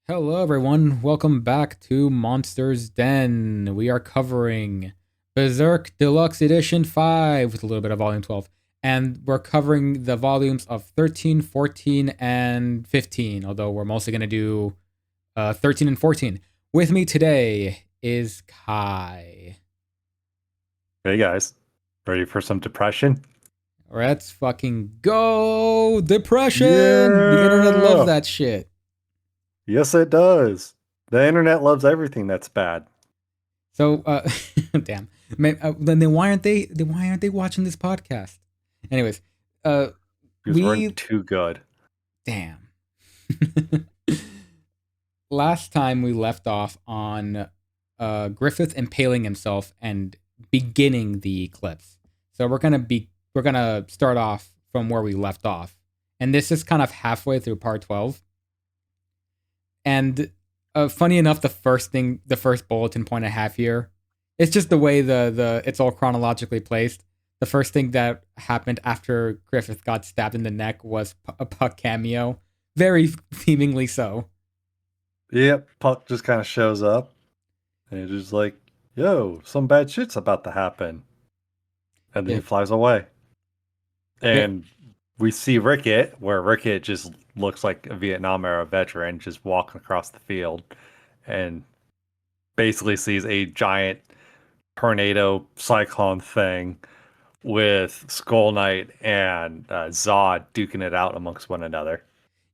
Hello, everyone. Welcome back to Monsters Den. We are covering Berserk Deluxe Edition 5 with a little bit of Volume 12. And we're covering the volumes of 13, 14, and 15, although we're mostly going to do 13 and 14. With me today is Kai. Hey guys, ready for some depression? Let's fucking go! Depression! The internet loves Yeah! that shit. Yes, it does. The internet loves everything that's bad. So, damn. Then why aren't they watching this podcast? Anyways, uh, Because we're we too good. damn. Last time we left off on Griffith impaling himself and beginning the eclipse. So we're gonna start off from where we left off, and this is kind of halfway through part 12. And funny enough, the first bulletin point I have here, it's just the way the it's all chronologically placed. The first thing that happened after Griffith got stabbed in the neck was a Puck cameo, very seemingly so. Yep, Puck just kind of shows up and he's just like, yo, some bad shit's about to happen. And then Yeah, he flies away. yeah, And we see Rickett, where Rickett just looks like a Vietnam era veteran just walking across the field and basically sees a giant tornado cyclone thing with Skull Knight and Zod duking it out amongst one another.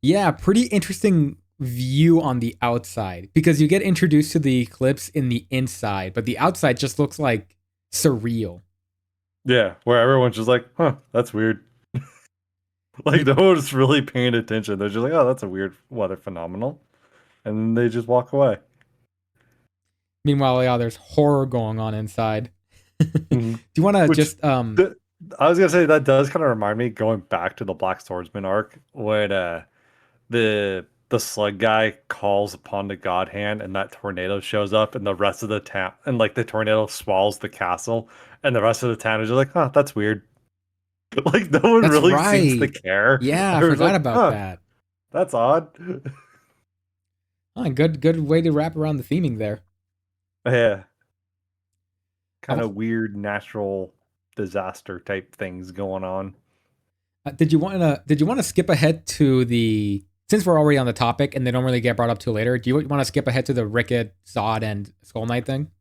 yeah. Pretty interesting view on the outside because you get introduced to the eclipse in the inside, but the outside just looks like surreal. Yeah, where everyone's just like, huh, that's weird. Like, Me- no one's really paying attention. They're just like, oh, that's a weird weather phenomenal. And then they just walk away. Meanwhile, yeah, there's horror going on inside. Do Mhm. you want to Which, just th- I was going to say, that does kind of remind me going back to the Black Swordsman arc when the slug guy calls upon the god hand and that tornado shows up and the rest of the town and like the tornado swallows the castle and the rest of the town is just like, huh, that's weird. Like no one That's really seems to right. care. Yeah, I They're forgot like, about huh, that. that's odd. Oh, good way to wrap around the theming there. Yeah, I kind was, of weird natural disaster type things going on. did you want to skip ahead to the since we're already on the topic and they don't really get brought up till later? Do you want to skip ahead to the Ricket, Zod, and Skull Knight thing?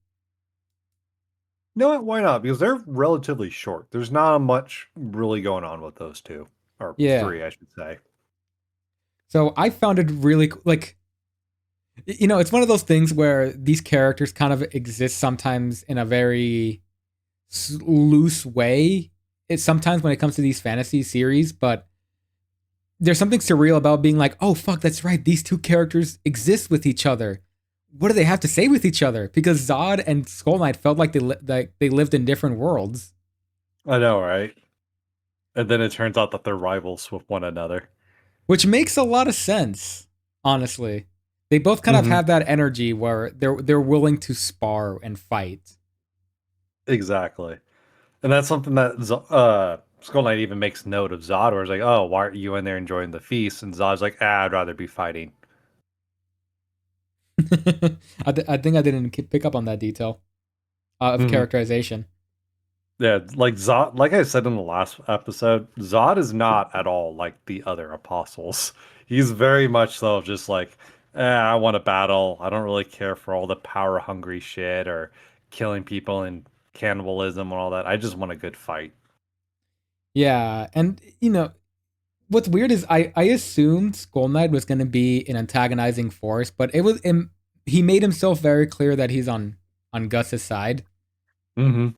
No, why not? Because they're relatively short. There's not much really going on with those two, or Yeah. three, I should say. So I found it really like it's one of those things where these characters kind of exist sometimes in a very loose way. It's sometimes when it comes to these fantasy series, but there's something surreal about being like, oh fuck, that's right. These two characters exist with each other. What do they have to say with each other? Because Zod and Skull Knight felt like they lived in different worlds, I know, right? And then it turns out that they're rivals with one another. which makes a lot of sense. Honestly, they both kind of Hmm. have that energy where they're willing to spar and fight. Exactly. And that's something that Skull Knight even makes note of Zod, where it's like, oh, why aren't you in there enjoying the feast? And Zod's like, I'd rather be fighting. I think I didn't pick up on that detail of Hmm. characterization. Yeah, like Zod, like I said in the last episode, Zod is not at all like the other apostles. He's very much so just like, I want to battle. I don't really care for all the power hungry shit or killing people and cannibalism and all that. I just want a good fight. Yeah, and what's weird is I assumed Skull Knight was going to be an antagonizing force, but he made himself very clear that he's on Gus's side. Hmm.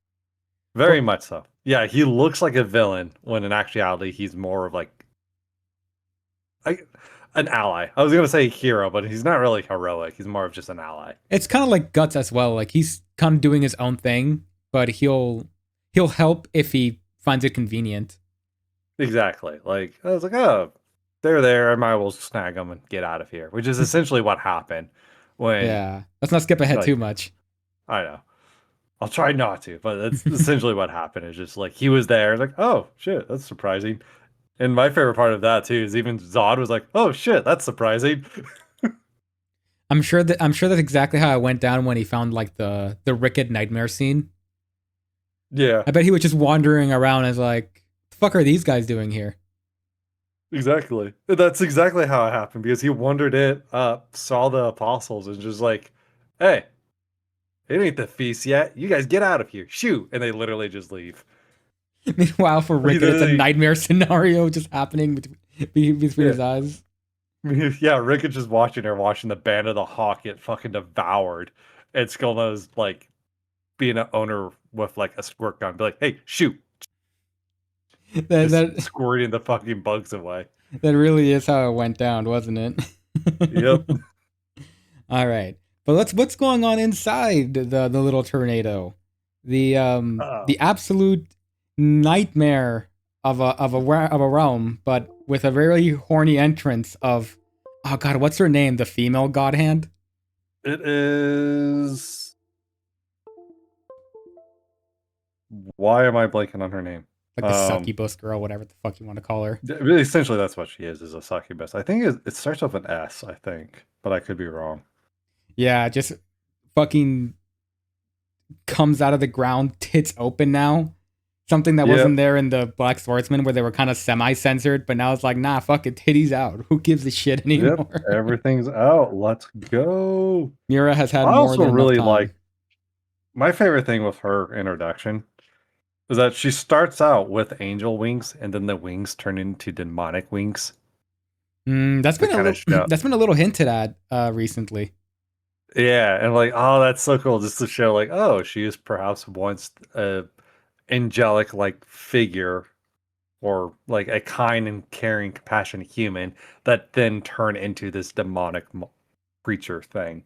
Very For much so. Yeah, he looks like a villain when in actuality he's more of like I, an ally. I was gonna say hero, but he's not really heroic. He's more of just an ally. It's kind of like Guts as well. Like he's kind of doing his own thing, but he'll help if he finds it convenient. Exactly. Like I was like, oh, they're there. I might as well snag them and get out of here. Which is essentially what happened when, Yeah, let's not skip ahead too like, much. I know. I'll try not to, but that's essentially what happened. It's just like he was there, like, oh shit, that's surprising. And my favorite part of that too is even Zod was like, oh shit, that's surprising. I'm sure that's exactly how it went down when he found like the Ricket nightmare scene. Yeah, I bet he was just wandering around as like, the fuck are these guys doing here? exactly. That's exactly how it happened because he wandered it up, saw the apostles, and just like, hey, it ain't the feast yet. You guys get out of here. Shoot. And they literally just leave. Meanwhile, for He Ricket, it's a literally, nightmare scenario just happening between yeah. his eyes. Yeah, Rick is just watching her, watching the Band of the Hawk get fucking devoured. And Skullna's like being an owner with like a squirt gun, be like, hey, shoot. That Just that squirting the fucking bugs away. that really is how it went down, wasn't Yep. it? All right, but what's going on inside the little tornado? The Oh. absolute nightmare of a realm, but with a very horny entrance of, oh god, what's her name? The female god hand, It is. Why am I blanking on her name? like the succubus girl, whatever the fuck you want to call her. Really, essentially, that's what she is a succubus. I think it starts with an S, I think, but I could be wrong. Yeah, just fucking comes out of the ground, tits open now. Something that wasn't Yep. there in the Black Swordsman, where they were kind of semi-censored, but now it's like, nah, fuck it, titties out. Who gives a shit Yep. anymore? Everything's out. Let's go. Mira has had I more also than enough really like time. my favorite thing with her introduction is that she starts out with angel wings and then the wings turn into demonic wings That's to been a kind of little. show. That's been a little hinted at recently. Yeah, and like, oh, that's so cool just to show like, oh, she is perhaps once a angelic like figure or like a kind and caring, compassionate human that then turn into this demonic creature thing.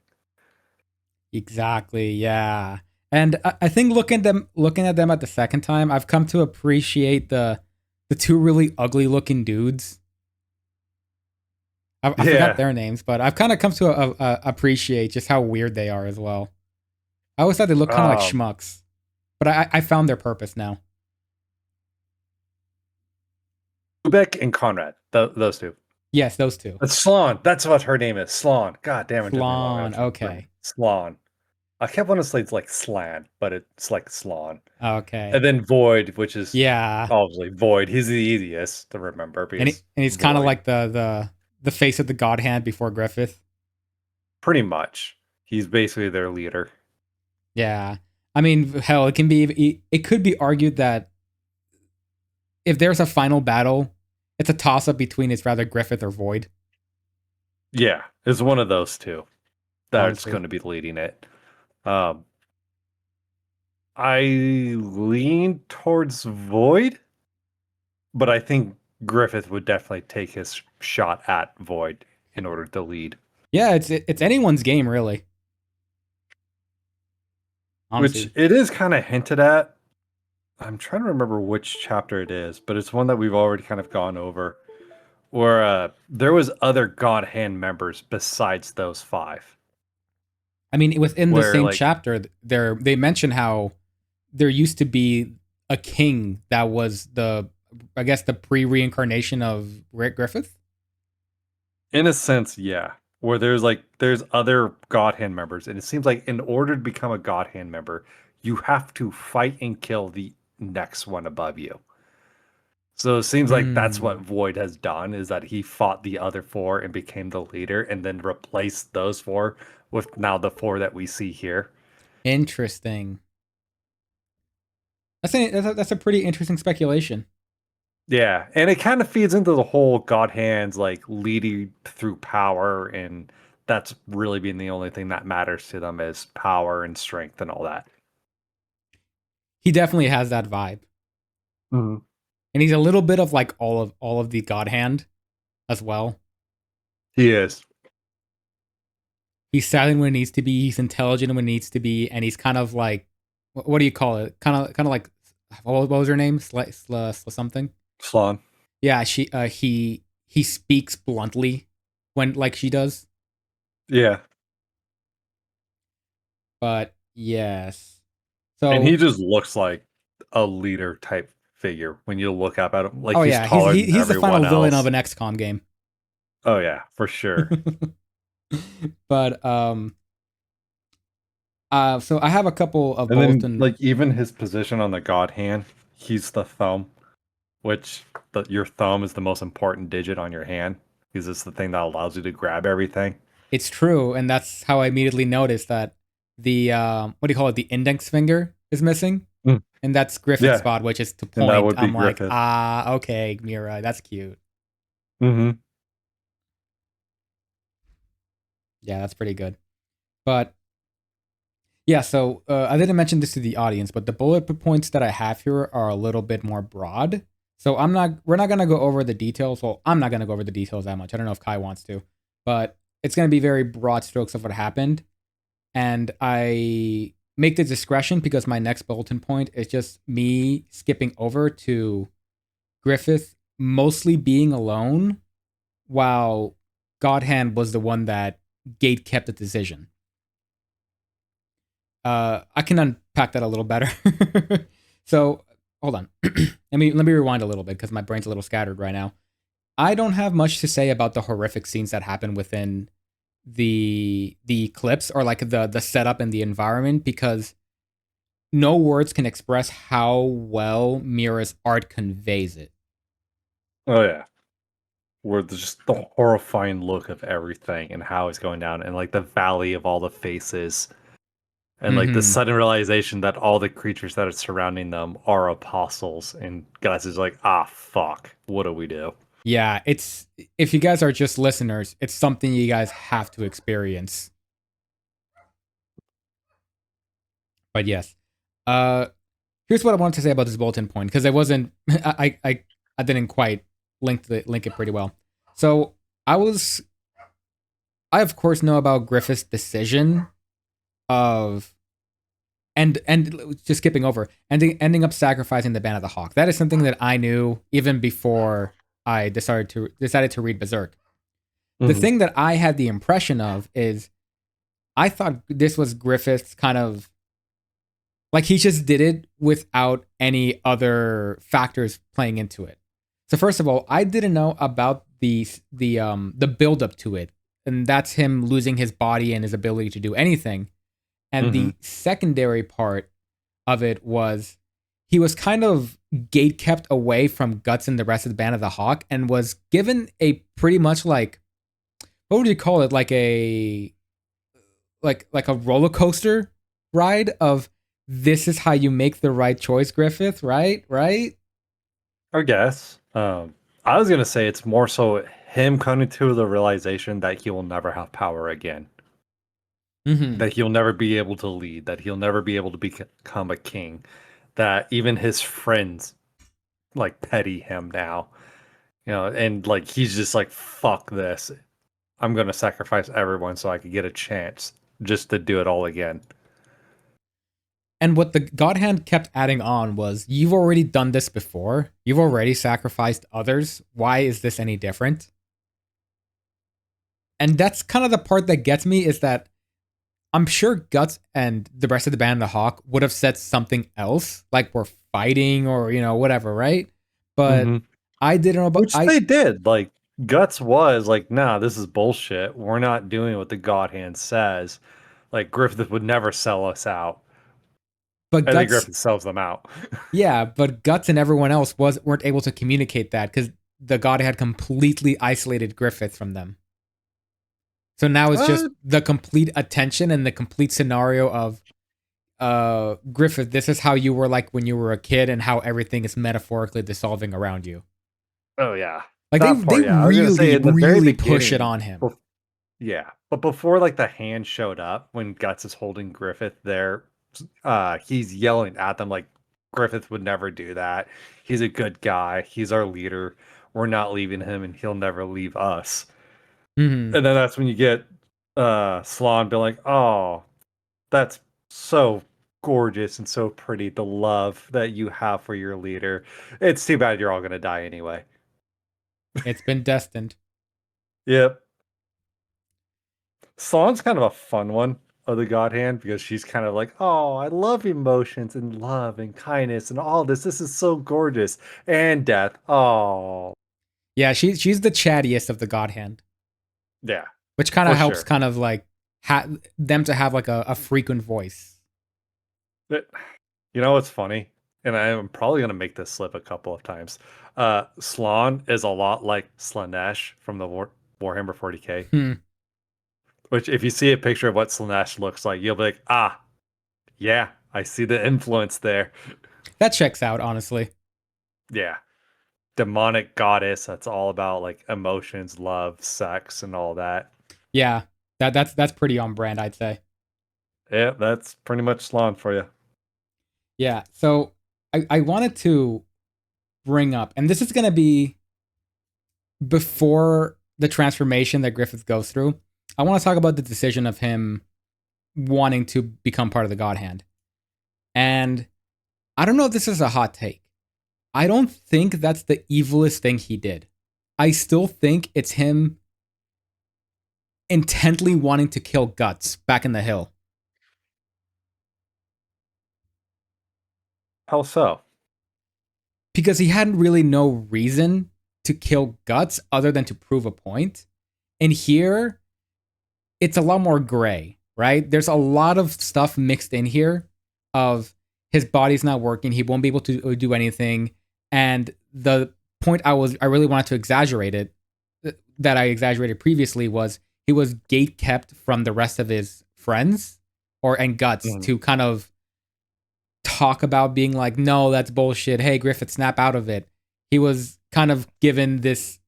Exactly. Yeah. And I think looking at them at the second time, I've come to appreciate the two really ugly looking dudes. I forgot Yeah. their names, but I've kind of come to appreciate just how weird they are as well. I always thought they looked kind of like Um, schmucks, but I found their purpose now. Ubek and Conrad, those two. Yes, those two. It's Sloan. That's what her name is. Sloan. God damn, it took me long Flan. enough to remember. Okay. Sloan. I kept wanting to say it's like Slan, but it's like Sloan. Okay. And then Void, which is Yeah. obviously Void. He's the easiest to remember because And he's kind of Void. like the face of the God Hand before Griffith. Pretty much. He's basically their leader. Yeah. I mean, hell, it could be argued that if there's a final battle, it's a toss up between it's rather Griffith or Void. Yeah, it's one of those two that's Honestly. going to be leading it. Um, I lean towards Void, but I think Griffith would definitely take his shot at Void in order to lead. Yeah, it's anyone's game really. Which Honestly. it is kind of hinted at. I'm trying to remember which chapter it is, but it's one that we've already kind of gone over. Where there was other God Hand members besides those five. I mean, within the Where same like chapter, they mention how there used to be a king that was I guess the pre-reincarnation of Rick Griffith. in a sense, yeah. Where there's other God Hand members, and it seems like in order to become a God Hand member, you have to fight and kill the next one above you. So it seems like that's what Hmm. Void has done is that he fought the other four and became the leader and then replaced those four with now the four that we see here. Interesting. That's a pretty interesting speculation. Yeah, and it kind of feeds into the whole God hands like leading through power, and that's really being the only thing that matters to them is power and strength and all that. He definitely has that vibe, Mhm. and he's a little bit of like all of the God Hand as well. He is. He's silent when he needs to be. He's intelligent when he needs to be, and he's kind of like, what do you call it? Kind of like, what was her name? Something. Slon. Yeah, he speaks bluntly when like she does. Yeah. But yes. And So he just looks like a leader type figure when you look up at him. Like oh he's yeah, taller than he's the final everyone villain of else. an XCOM game. Oh yeah, for sure. But so I have a couple of And then, bulletin. like, even his position on the God hand, he's the thumb, which your thumb is the most important digit on your hand because it's the thing that allows you to grab everything. It's true, and that's how I immediately noticed that the what do you call it? The index finger is missing, Mm. and that's Griffith's Yeah, spot, which is to and that point. would be I'm like, Griffith. okay, Mira, that's cute. Mm-hmm. Yeah, that's pretty good. But yeah, so I didn't mention this to the audience, but the bullet points that I have here are a little bit more broad. So we're not gonna go over the details. Well, I'm not gonna go over the details that much. I don't know if Kai wants to, but it's gonna be very broad strokes of what happened. And I make the discretion because my next bulletin point is just me skipping over to Griffith mostly being alone while Godhand was the one that gate kept the decision. I can unpack that a little better. So hold on. Let me rewind a little bit because my brain's a little scattered right now. I don't have much to say about the horrific scenes that happen within the clips or like the setup and the environment because no words can express how well Mira's art conveys it. Oh yeah, where there's just the horrifying look of everything and how it's going down, and like the valley of all the faces, and like the Mm-hmm. sudden realization that all the creatures that are surrounding them are apostles, and Gus is like, ah, fuck, what do we do? Yeah, it's if you guys are just listeners, it's something you guys have to experience. But yes, uh, here's what I wanted to say about this bulletin point because it wasn't I didn't quite link it pretty well. So I was I of course know about Griffith's decision of and just skipping over ending up sacrificing the Band of the Hawk. That is something that I knew even before I decided to read Berserk. The Mm-hmm. thing that I had the impression of is I thought this was Griffith's kind of like he just did it without any other factors playing into it. So first of all, I didn't know about the build up to it, and that's him losing his body and his ability to do anything. And Mm-hmm. the secondary part of it was he was kind of gate kept away from Guts and the rest of the Band of the Hawk and was given a pretty much like what would you call it like a roller coaster ride of this is how you make the right choice, Griffith, right. I guess. I was gonna say it's more so him coming to the realization that he will never have power again, Mm-hmm. that he'll never be able to lead, that he'll never be able to become a king, that even his friends like petty him now, and like he's just like, fuck this. I'm gonna sacrifice everyone so I could get a chance just to do it all again. And what the God Hand kept adding on was, you've already done this before. You've already sacrificed others. Why is this any different? And that's kind of the part that gets me is that I'm sure Guts and the rest of the Band of the Hawk would have said something else, like we're fighting or, whatever, right? But Hmm. I didn't know about Which they did. Like Guts was like, nah, this is bullshit. We're not doing what the God Hand says. Like Griffith would never sell us out. but I think Guts, Griffith sells them out. yeah, but Guts and everyone else weren't able to communicate that because the God had completely isolated Griffith from them. So now it's just Uh, the complete attention and the complete scenario of Griffith, this is how you were like when you were a kid and how everything is metaphorically dissolving around you. oh yeah, Like they that they part. Yeah, I was gonna say really in the very really push it beginning. on him. Yeah, but before like the hand showed up, when Guts is holding Griffith there, he's yelling at them like Griffith would never do that. He's a good guy. He's our leader. We're not leaving him, and he'll never leave us. Hmm. And then that's when you get Sloan being like, "Oh, that's so gorgeous and so pretty. The love that you have for your leader. It's too bad you're all gonna die anyway." It's been destined. Yep. Sloan's kind of a fun one of the God Hand because she's kind of like, "Oh, I love emotions and love and kindness and all this. This is so gorgeous." And death. Oh, Yeah, she's the chattiest of the God Hand, yeah, which kind of for helps sure. kind of like them to have like a frequent voice. But, you know what's funny? And I am probably gonna make this slip a couple of times. Slann is a lot like Slaanesh from the Warhammer 40k. Hmm. Which, if you see a picture of what Slaanesh looks like, you'll be like, ah, yeah, I see the influence there. That checks out, honestly. Yeah, demonic goddess. That's all about like emotions, love, sex, and all that. Yeah, that's pretty on brand, I'd say. Yeah, that's pretty much Slann for you. Yeah. So I wanted to bring up, and this is going to be before the transformation that Griffith goes through. I want to talk about the decision of him wanting to become part of the God Hand. And I don't know if this is a hot take. I don't think that's the evilest thing he did. I still think it's him intently wanting to kill Guts back in the hill. How so? Because he had really no reason to kill Guts other than to prove a point. And here, it's a lot more gray, right? There's a lot of stuff mixed in here of his body's not working, he won't be able to do anything. And the point I really wanted to exaggerate it, that I exaggerated previously, was he was gate kept from the rest of his friends and Guts to kind of talk about being like, no, that's bullshit. Hey, Griffith, snap out of it. He was kind of given this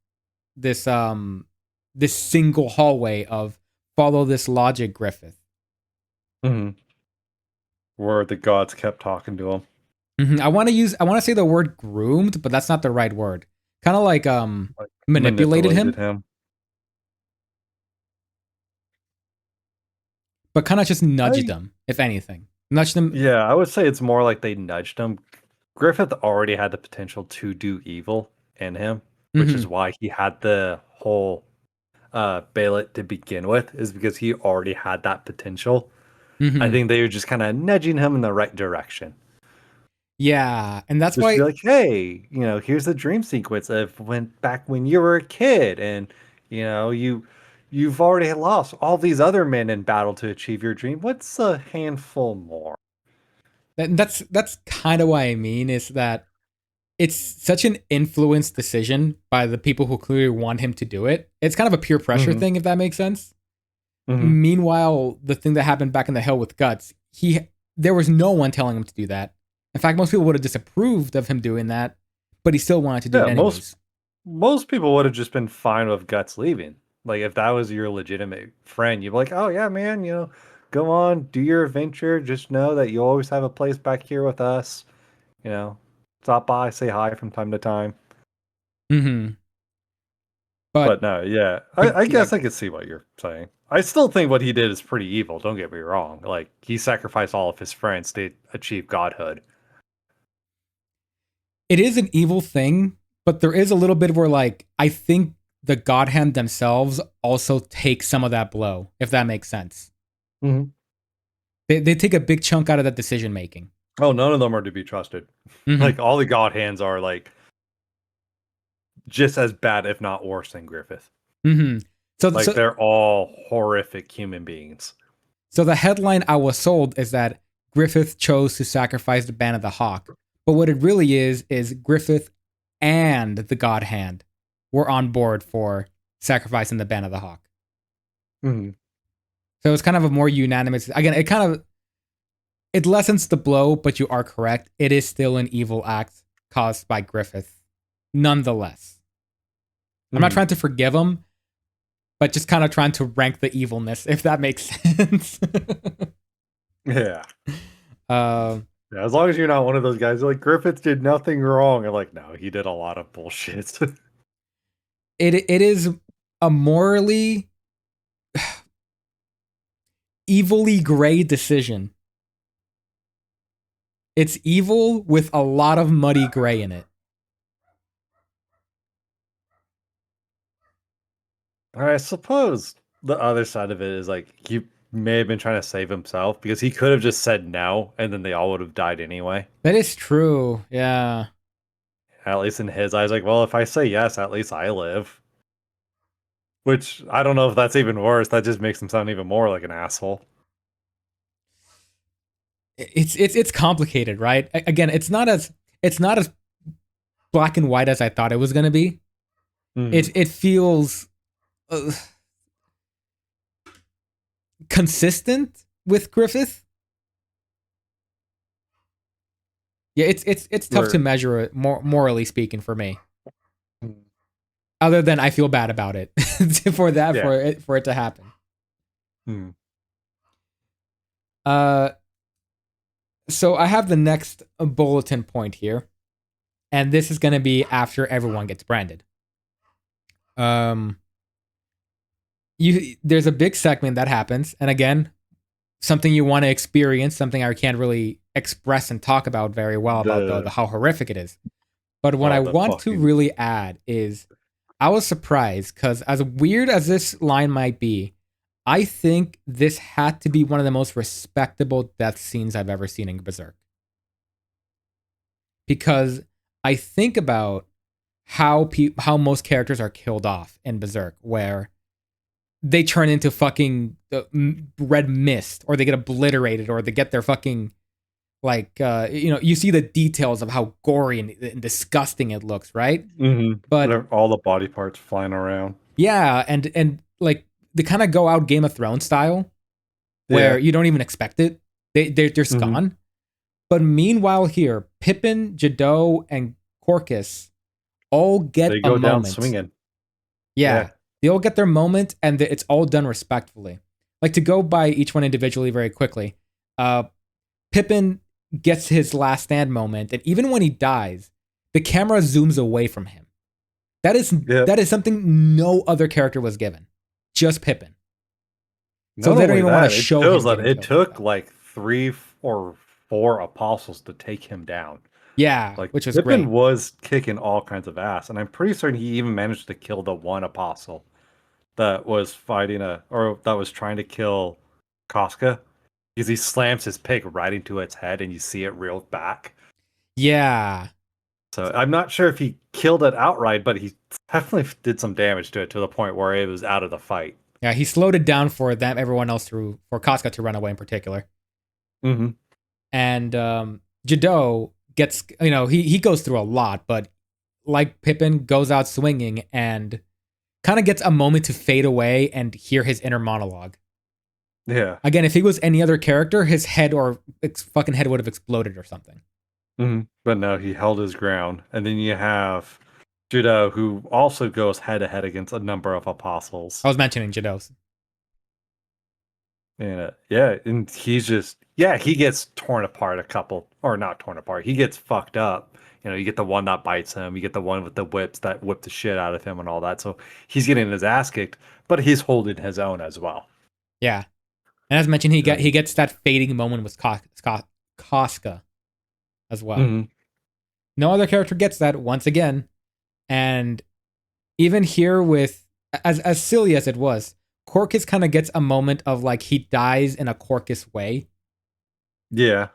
single hallway of follow this logic, Griffith. Mm-hmm. Where the gods kept talking to him. Mm-hmm. I want to say the word groomed, but that's not the right word. Kind of like manipulated him, but kind of just nudged him, if anything. Nudged him. Yeah, I would say it's more like they nudged him. Griffith already had the potential to do evil in him, which is why he had the whole Bailet to begin with, is because he already had that potential. Mm-hmm. I think they were just kind of nudging him in the right direction. Yeah, and that's just why, be like, hey, here's the dream sequence of when you were a kid, and you've already lost all these other men in battle to achieve your dream. What's a handful more? that's kind of what I mean, is that it's such an influenced decision by the people who clearly want him to do it. It's kind of a peer pressure thing, if that makes sense. Meanwhile, the thing that happened back in the hill with Guts, there was no one telling him to do that. In fact, most people would have disapproved of him doing that, but he still wanted to do it anyways. Most people would have just been fine with Guts leaving. Like, if that was your legitimate friend, you'd be like, oh yeah, man, go on, do your adventure. Just know that you always have a place back here with us. Stop by, say hi from time to time. Mm-hmm. But no, yeah. I guess I could see what you're saying. I still think what he did is pretty evil, don't get me wrong. Like, he sacrificed all of his friends to achieve godhood. It is an evil thing, but there is a little bit where, like, I think the God Hand themselves also take some of that blow, if that makes sense. Mm-hmm. They take a big chunk out of that decision making. Oh, none of them are to be trusted. Mm-hmm. Like, all the God Hands are, like, just as bad, if not worse, than Griffith. Mm-hmm. So they're all horrific human beings. So the headline I was sold is that Griffith chose to sacrifice the Band of the Hawk. But what it really is Griffith and the God Hand were on board for sacrificing the Band of the Hawk. Mm-hmm. So it's kind of a more unanimous. Again, it lessens the blow, but you are correct. It is still an evil act caused by Griffith, nonetheless. I'm not trying to forgive him, but just kind of trying to rank the evilness, if that makes sense. Yeah. Yeah, as long as you're not one of those guys like, Griffith did nothing wrong. I'm like, no, he did a lot of bullshit. It is a morally evilly gray decision. It's evil with a lot of muddy gray in it. I suppose the other side of it is, like, he may have been trying to save himself, because he could have just said no and then they all would have died anyway. That is true. Yeah. At least in his eyes, like, well, if I say yes, at least I live. Which I don't know if that's even worse. That just makes him sound even more like an asshole. It's complicated, right? Again, it's not as black and white as I thought it was gonna be. Mm. It feels uh, consistent with Griffith. Yeah, it's tough to Where, measure it morally speaking for me. mm, Other than I feel bad about it for that yeah. for it to happen. Mm. Uh, so I have the next bulletin point here, and this is going to be after everyone gets branded. Um, there's a big segment that happens, and again, something you want to experience, something I can't really express and talk about very well about the The how horrific it is. But what I oh the want to fucking really add is I was surprised because as weird as this line might be, I think this had to be one of the most respectable death scenes I've ever seen in Berserk. Because I think about how most characters are killed off in Berserk, where they turn into fucking red mist, or they get obliterated, or they get their fucking you see the details of how gory and disgusting it looks, right? But all the body parts flying around. yeah, and like they kind of go out Game of Thrones style, where Yeah. you don't even expect it. They're just Hmm. gone. But meanwhile, here, Pippin, Jadot, and Corcus all get They a go down moment. swinging. Yeah, Yeah. they all get their moment, and it's all done respectfully. Like to go by each one individually very quickly. Uh, Pippin gets his last stand moment, and even when he dies, the camera zooms away from him. That is Yep. that is something no other character was given, just Pippin. So Not they don't only even want to that, it show him shows that getting it killed like took that. like three or four apostles to take him down. Yeah, Like which was Pippin great. was kicking all kinds of ass, and I'm pretty certain he even managed to kill the one apostle that was fighting or that was trying to kill Casca, because he slams his pick right into its head, and you see it reel back. Yeah, So I'm not sure if he killed it outright, but he definitely did some damage to it to the point where it was out of the fight. yeah, he slowed it down for them, everyone else for Casca to run away in particular. Hmm. And Jadot gets, he goes through a lot, but like Pippin, goes out swinging and kind of gets a moment to fade away and hear his inner monologue. Yeah. Again, if he was any other character, his head or fucking head would have exploded or something. Hmm. But no, he held his ground. And then you have Judo, who also goes head to head against a number of apostles. I was mentioning Jadot. And yeah, and he's just he gets torn apart a couple, or not torn apart. He gets fucked up. You get the one that bites him. You get the one with the whips that whip the shit out of him and all that. So he's getting his ass kicked, but he's holding his own as well. Yeah, and as mentioned, I mean, he gets that fading moment with Casca as well. mhm. No other character gets that once again, and even here with as silly as it was, Corcus kind of gets a moment of like he dies in a Corcus way, Yeah,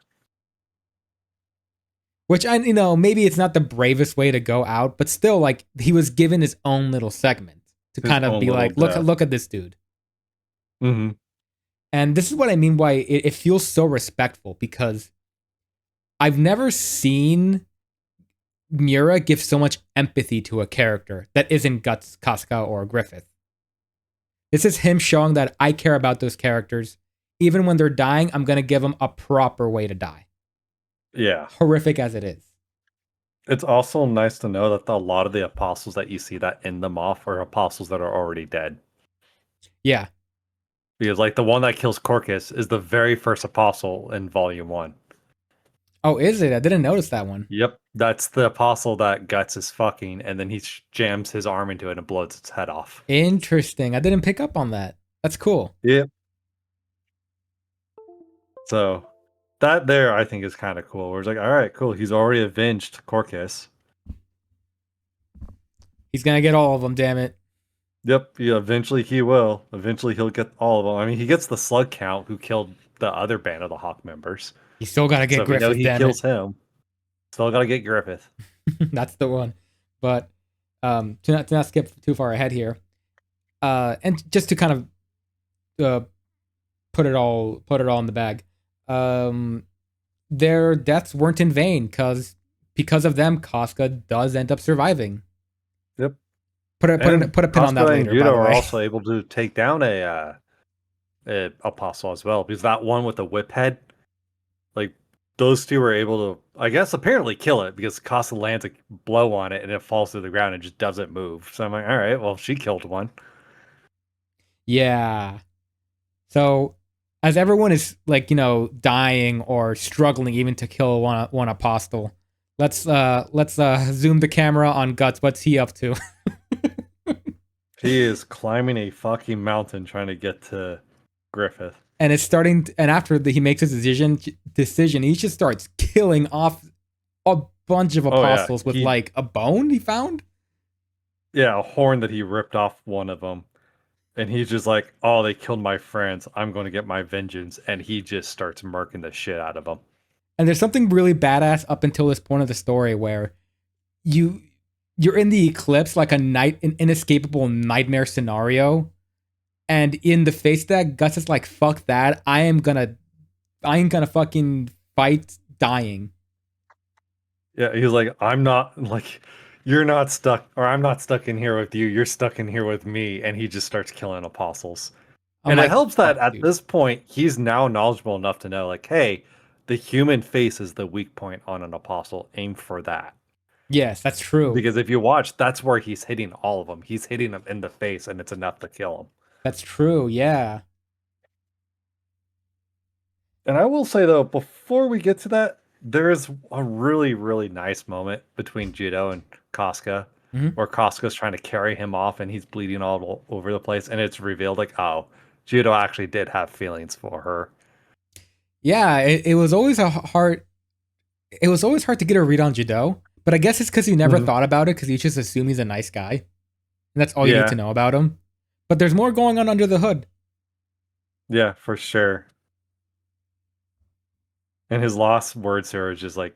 which maybe it's not the bravest way to go out, but still like he was given his own little segment to his kind of own be little like, death. look at this dude. Hmm. And this is what I mean why it feels so respectful, because I've never seen Mura give so much empathy to a character that isn't Guts, Casca, or Griffith. This is him showing that I care about those characters. Even when they're dying, I'm going to give them a proper way to die. Yeah. Horrific as it is. It's also nice to know that a lot of the apostles that you see that end them off are apostles that are already dead. Yeah. Because like the one that kills Corcus is the very first apostle in volume 1. Oh, is it? I didn't notice that one. Yep, that's the apostle that Guts is fucking, and then he jams his arm into it and blows its head off. Interesting. I didn't pick up on that. That's cool. Yep. So that there, I think, is kind of cool. Where it's like, all right, cool. He's already avenged Corcus. He's going to get all of them, damn it. Yep. Yeah. Eventually, he will. Eventually, he'll get all of them. I mean, he gets the Slug Count, who killed the other band of the Hawk members. You still got to So get if we know Griffith, he damn it. kills him, still gotta get Griffith. That's the one. But to not skip too far ahead here, And just to kind of put it all in the bag. Um, their deaths weren't in vain because of them, Casca does end up surviving. Yep. Put a pin on that Costco and later. By Judo the are way, also able to take down a apostle as well, because that one with the whip head, like those two were able to, I guess, apparently kill it because Costa lands a blow on it and it falls to the ground and just doesn't move. So I'm like, all right, well, she killed one. yeah. So as everyone is like dying or struggling even to kill one apostle, let's zoom the camera on Guts. What's he up to? He is climbing a fucking mountain trying to get to Griffith. And it's starting. And after he makes his decision, he just starts killing off a bunch of Oh yeah, apostles with like a bone he found. yeah, a horn that he ripped off one of them. And he's just like, oh, they killed my friends. I'm going to get my vengeance. And he just starts murking the shit out of them. And there's something really badass up until this point of the story where you're in the eclipse, like an inescapable nightmare scenario. And in the face of that, Gus is like, fuck that. I ain't gonna fucking fight dying. Yeah, he's like, I'm not like, you're not stuck, or I'm not stuck in here with you. You're stuck in here with me. And he just starts killing apostles. I'm And it like, helps that fuck, at dude. this point, he's now knowledgeable enough to know, like, hey, the human face is the weak point on an apostle. Aim for that. Yes, that's true. Because if you watch, that's where he's hitting all of them. He's hitting them in the face, and it's enough to kill them. That's true. Yeah. And I will say, though, before we get to that, there is a really, really nice moment between Judo and Casca, Mhm. where Casca's trying to carry him off, and he's bleeding all over the place, and it's revealed, like, oh, Judo actually did have feelings for her. Yeah. It was always a hard. It was always hard to get a read on Judo, but I guess it's because you never Mhm. thought about it because you just assume he's a nice guy, and that's all you need Yeah, to know about him. But there's more going on under the hood. yeah, for sure. And his last words here is just like,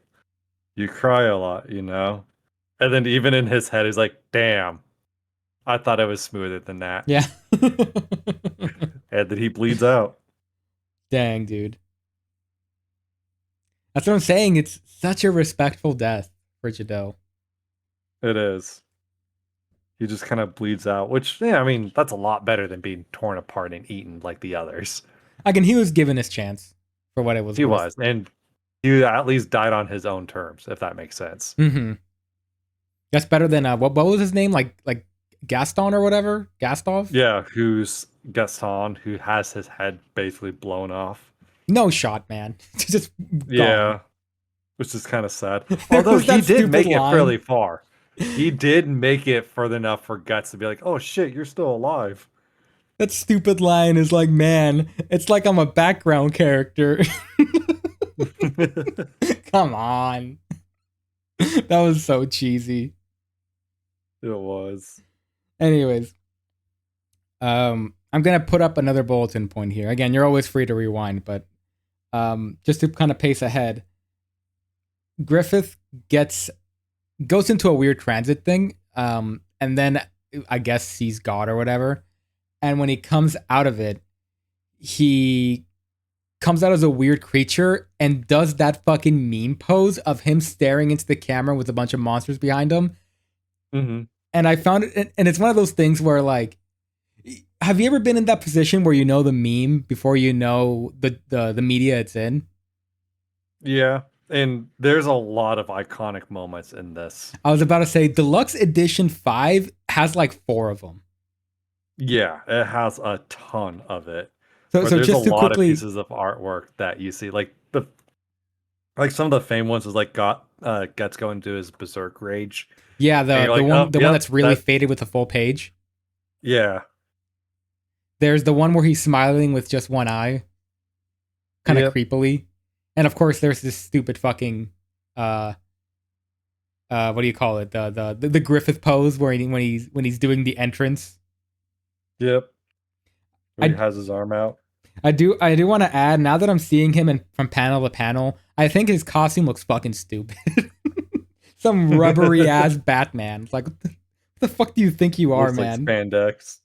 you cry a lot, you know? And then even in his head, he's like, damn, I thought it was smoother than that. Yeah. And then he bleeds out. Dang, dude. That's what I'm saying. It's such a respectful death for Jado. It is. He just kind of bleeds out, which, yeah, I mean, that's a lot better than being torn apart and eaten like the others. Again, he was given his chance for what it was He worth. was. And he at least died on his own terms, if that makes sense. Mm-hmm. That's better than what was his name? Like Gaston or whatever? Gastov? Yeah, who's Gaston, who has his head basically blown off. No shot, man. Just Yeah, gone. which is kind of sad. There Although was he that did make stupid it line. fairly far. He did make it further enough for Guts to be like, oh shit, you're still alive. That stupid line is like, man, it's like I'm a background character. Come on. That was so cheesy. It was. Anyways, I'm gonna put up another bulletin point here. Again, you're always free to rewind, but just to kind of pace ahead, Griffith goes into a weird transit thing, and then I guess sees God or whatever. And when he comes out of it, he comes out as a weird creature and does that fucking meme pose of him staring into the camera with a bunch of monsters behind him. Mm-hmm. And I found it, and it's one of those things where, like, have you ever been in that position where you know the meme before you know the media it's in? Yeah, and there's a lot of iconic moments in this. I was about to say Deluxe Edition 5 has like 4 of them. Yeah, it has a ton of it. So There's just a to lot quickly, of pieces of artwork that you see, like some of the famed ones is like Guts going to his Berserk rage. yeah, And the you're like, one oh, the one yep, that's really faded with a full page. yeah, There's the one where he's smiling with just one eye, kind of yep, creepily, and of course there's this stupid fucking what do you call it, the Griffith pose where when he's doing the entrance. yep. Where he I has his arm out. I do want to add, now that I'm seeing him from panel to panel, I think his costume looks fucking stupid. Some rubbery ass Batman. It's like, what the fuck do you think you are, Looks like man? spandex.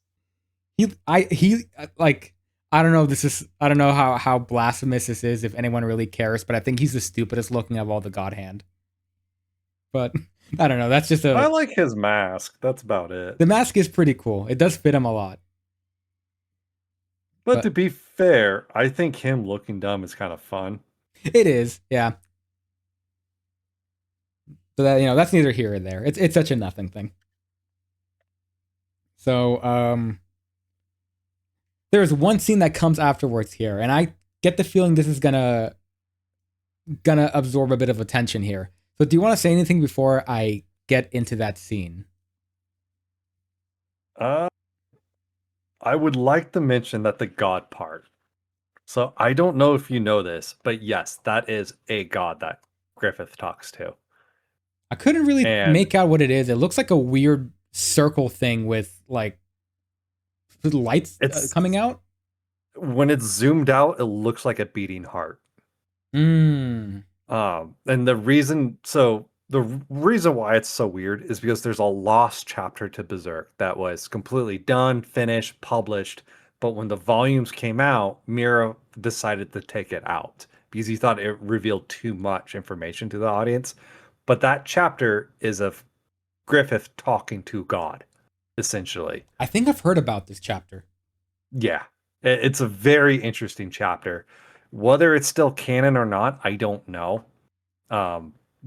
he like I don't know. I don't know how blasphemous this is if anyone really cares, but I think he's the stupidest looking of all the God Hand. But I don't know. That's just I a like his mask. That's about it. the mask is pretty cool. It does fit him a lot. But But to be fair, I think him looking dumb is kind of fun. it is, yeah. So that that's neither here or there. It's such a nothing thing. So there's one scene that comes afterwards here, and I get the feeling this is gonna absorb a bit of attention here. So do you want to say anything before I get into that scene? Uh, I would like to mention that the god part. So I don't know if you know this, but yes, that is a god that Griffith talks to. I couldn't really And make out what it is. It looks like a weird circle thing with like lights it's coming out. when it's zoomed out, it looks like a beating heart. Hmm. And the reason why it's so weird is because there's a lost chapter to Berserk that was completely done, finished, published, but when the volumes came out, Mira decided to take it out because he thought it revealed too much information to the audience. But that chapter is of Griffith talking to God, essentially. I think I've heard about this chapter. Yeah, it's a very interesting chapter. Whether it's still canon or not, I don't know.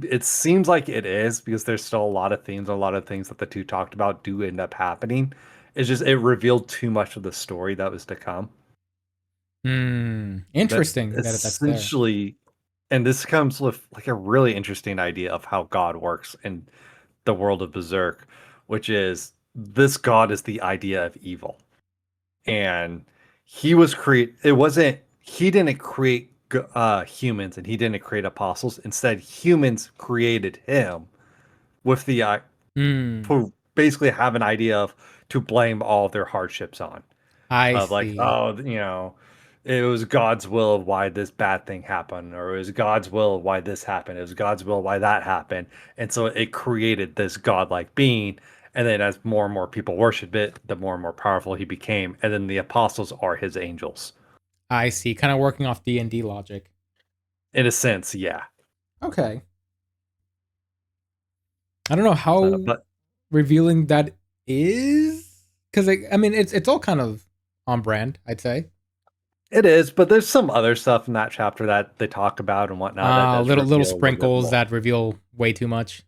It seems like it is because there's still a lot of themes, a lot of things that the two talked about do end up happening. It's just it revealed too much of the story that was to come. Hmm. That Interesting that that's there. essentially, and this comes with like a really interesting idea of how God works in the world of Berserk, which is this God is the idea of evil. And he didn't create humans and he didn't create apostles. Instead, humans created him with the Hmm. to basically have an idea of to blame all their hardships on, I of like, see. oh, it was God's will of why this bad thing happened, or it was God's will of why this happened, it was God's will why that happened. And so it created this godlike being. And then as more and more people worship it, the more and more powerful he became. And then the apostles are his angels. I see. Kind of working off D&D logic. In a sense, yeah. Okay. I don't know how But revealing that is because I mean it's all kind of on brand, I'd say. it is, but there's some other stuff in that chapter that they talk about and whatnot that does Little reveal a little bit sprinkles more. that reveal way too much.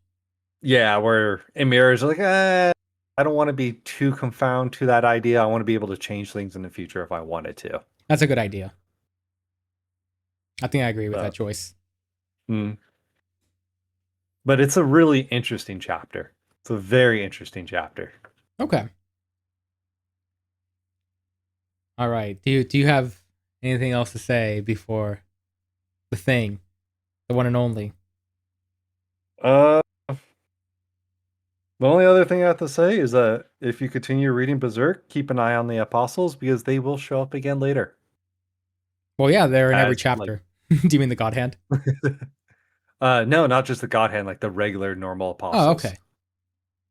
Yeah, where Emir's like, I don't want to be too confounded to that idea. I want to be able to change things in the future if I wanted to. That's a good idea. I think I agree with that But, choice. mm. But it's a really interesting chapter. It's a very interesting chapter. Okay. All right. Do you have anything else to say before the thing, the one and only? Uh, the only other thing I have to say is that if you continue reading Berserk, keep an eye on the apostles because they will show up again later. Well, yeah, they're in every As like chapter. Do you mean the God Hand? no, not just the God Hand, like the regular normal Oh, apostles. okay.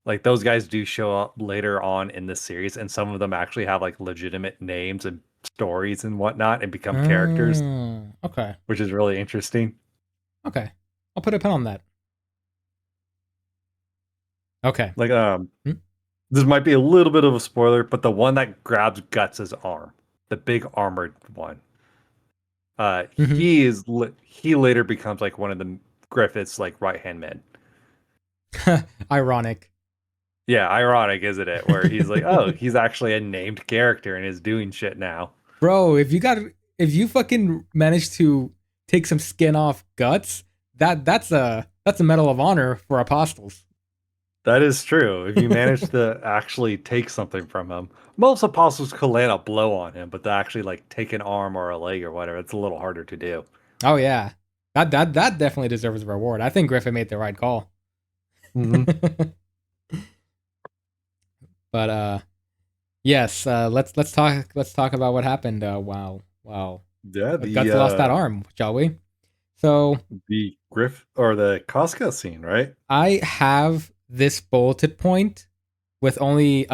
Like those guys do show up later on in the series, and some of them actually have like legitimate names and stories and whatnot and become characters, Okay. which is really interesting. Okay. I'll put a pin on that. Okay. Like Hmm? this might be a little bit of a spoiler, but the one that grabs Guts' arm, the big armored one, Mhm. he later becomes like one of the Griffith's like right hand men. Ironic. Yeah, ironic, isn't it? Where he's like, oh, he's actually a named character and is doing shit now. Bro, if you fucking manage to take some skin off Guts, that's a medal of honor for apostles. That is true. If you manage to actually take something from him, most apostles could land a blow on him, but to actually like take an arm or a leg or whatever, it's a little harder to do. Oh yeah. That definitely deserves a reward. I think Griffith made the right call. Hmm. But yes, let's talk about what happened wow. Yeah, Guts lost that arm, shall we? So the Griff or the Casca scene, right? I have this bulleted point with only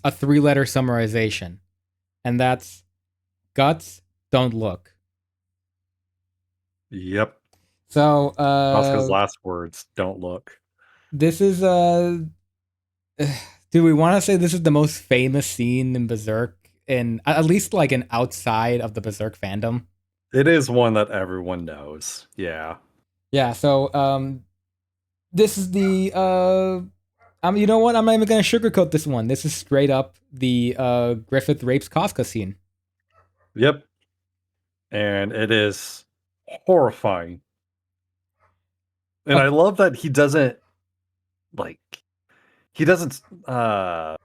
a 3-letter summarization, and that's guts don't look. Yep. So Oscar's last words, don't look. this is do we want to say this is the most famous scene in Berserk, in at least like an outside of the Berserk fandom? It is one that everyone knows. Yeah. Yeah, so this is the you know what? I'm not even gonna sugarcoat this one. This is straight up the Griffith rapes Casca scene. Yep. And it is horrifying. And I love that he doesn't like he doesn't what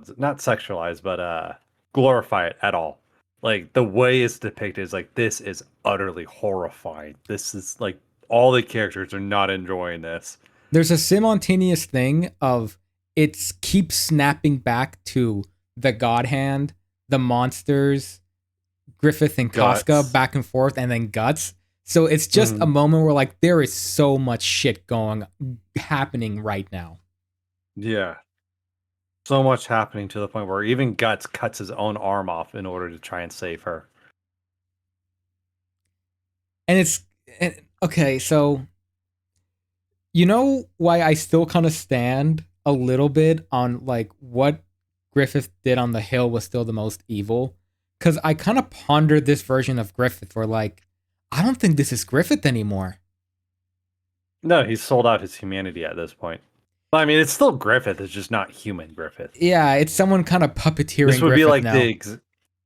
is it? Not sexualize, but glorify it at all. Like the way it's depicted is like this is utterly horrifying. This is like all the characters are not enjoying this. There's a simultaneous thing of it keeps snapping back to the God Hand, the monsters, Griffith and Casca back and forth, and then Guts. So it's just a moment where like there is so much shit happening right now. Yeah. So much happening to the point where even Guts cuts his own arm off in order to try and save her. And okay, so you know why I still kind of stand a little bit on like what Griffith did on the hill was still the most evil? Because I kind of pondered this version of Griffith where like, I don't think this is Griffith anymore. No, he's sold out his humanity at this point. I mean, it's still Griffith. It's just not human Griffith. Yeah, it's someone kind of puppeteering. This would Griffith be like now.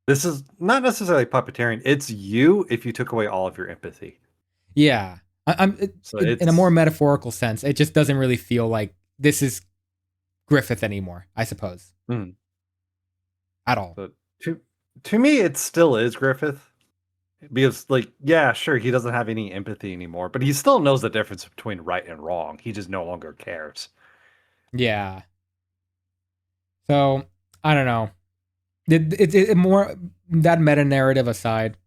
this is not necessarily puppeteering. It's you if you took away all of your empathy. Yeah, in a more metaphorical sense. It just doesn't really feel like this is Griffith anymore, I suppose. At all. But to me, it still is Griffith. Because, like, yeah, sure, he doesn't have any empathy anymore, but he still knows the difference between right and wrong. He just no longer cares. Yeah. So, I don't know. It more, that meta narrative aside,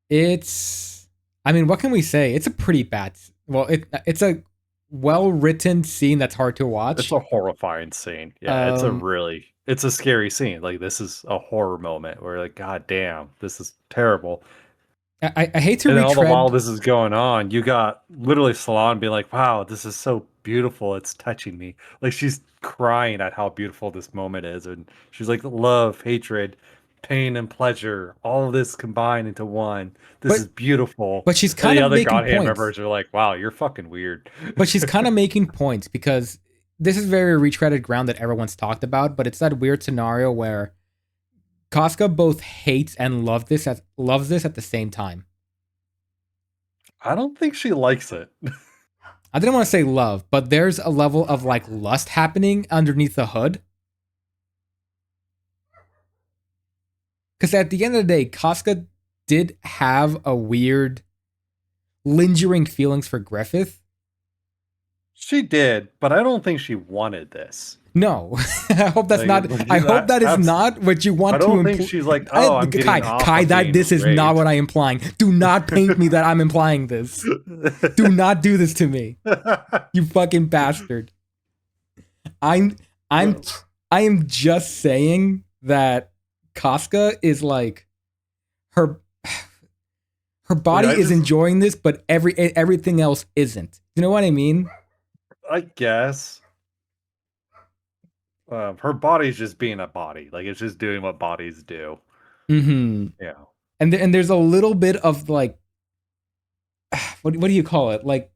it's, I mean, what can we say? It's a pretty bad, well, it's a well-written scene that's hard to watch. It's a horrifying scene. Yeah, it's a scary scene. Like, this is a horror moment where, like, god damn, this is terrible. I hate to and retread. All the while this is going on, you got literally Salon being like, wow, this is so beautiful. It's touching me. Like, she's crying at how beautiful this moment is. And she's like, love, hatred, pain, and pleasure, all of this combined into one. This is beautiful. But she's kind of making points. The other God Hand members are like, wow, you're fucking weird. But she's kind of making points because this is very retreaded ground that everyone's talked about, but it's that weird scenario where Casca both hates and loves this at the same time. I don't think she likes it. I didn't want to say love, but there's a level of like lust happening underneath the hood. Because at the end of the day, Casca did have a weird lingering feelings for Griffith. She did, but I don't think she wanted this. No, I hope that's not. I hope that is not what you want to. I don't think she's like, oh, I'm getting off Kai, that this is not what I'm implying. Do not paint me that I'm implying this. Do not do this to me, you fucking bastard. I am just saying that Casca is like her body is enjoying this, but everything else isn't. You know what I mean? I guess. Her body's just being a body. Like, it's just doing what bodies do. Mm-hmm. Yeah. And there's a little bit of like, what do you call it? Like,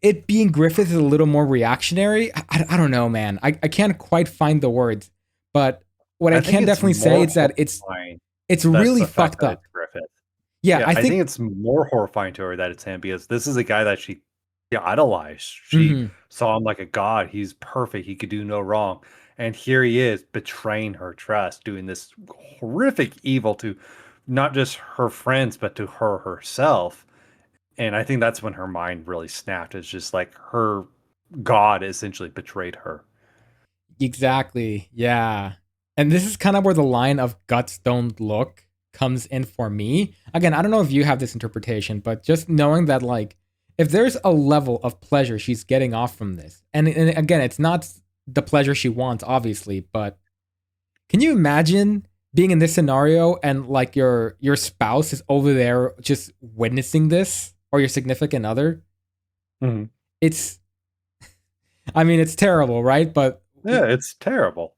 it being Griffith is a little more reactionary. I don't know, man. I can't quite find the words. But what I can definitely say is that it's really fucked up. Griffith. Yeah, I think it's more horrifying to her that it's him because this is a guy that she idolized. She saw him like a god. He's perfect. He could do no wrong. And here he is betraying her trust, doing this horrific evil to not just her friends, but to her herself. And I think that's when her mind really snapped. It's just like her god essentially betrayed her. Exactly. Yeah. And this is kind of where the line of guts don't look comes in for me. Again, I don't know if you have this interpretation, but just knowing that like if there's a level of pleasure she's getting off from this, and again, it's not the pleasure she wants, obviously, but can you imagine being in this scenario and like your spouse is over there just witnessing this, or your significant other? Mm-hmm. It's, I mean, it's terrible, right? But yeah, it's terrible.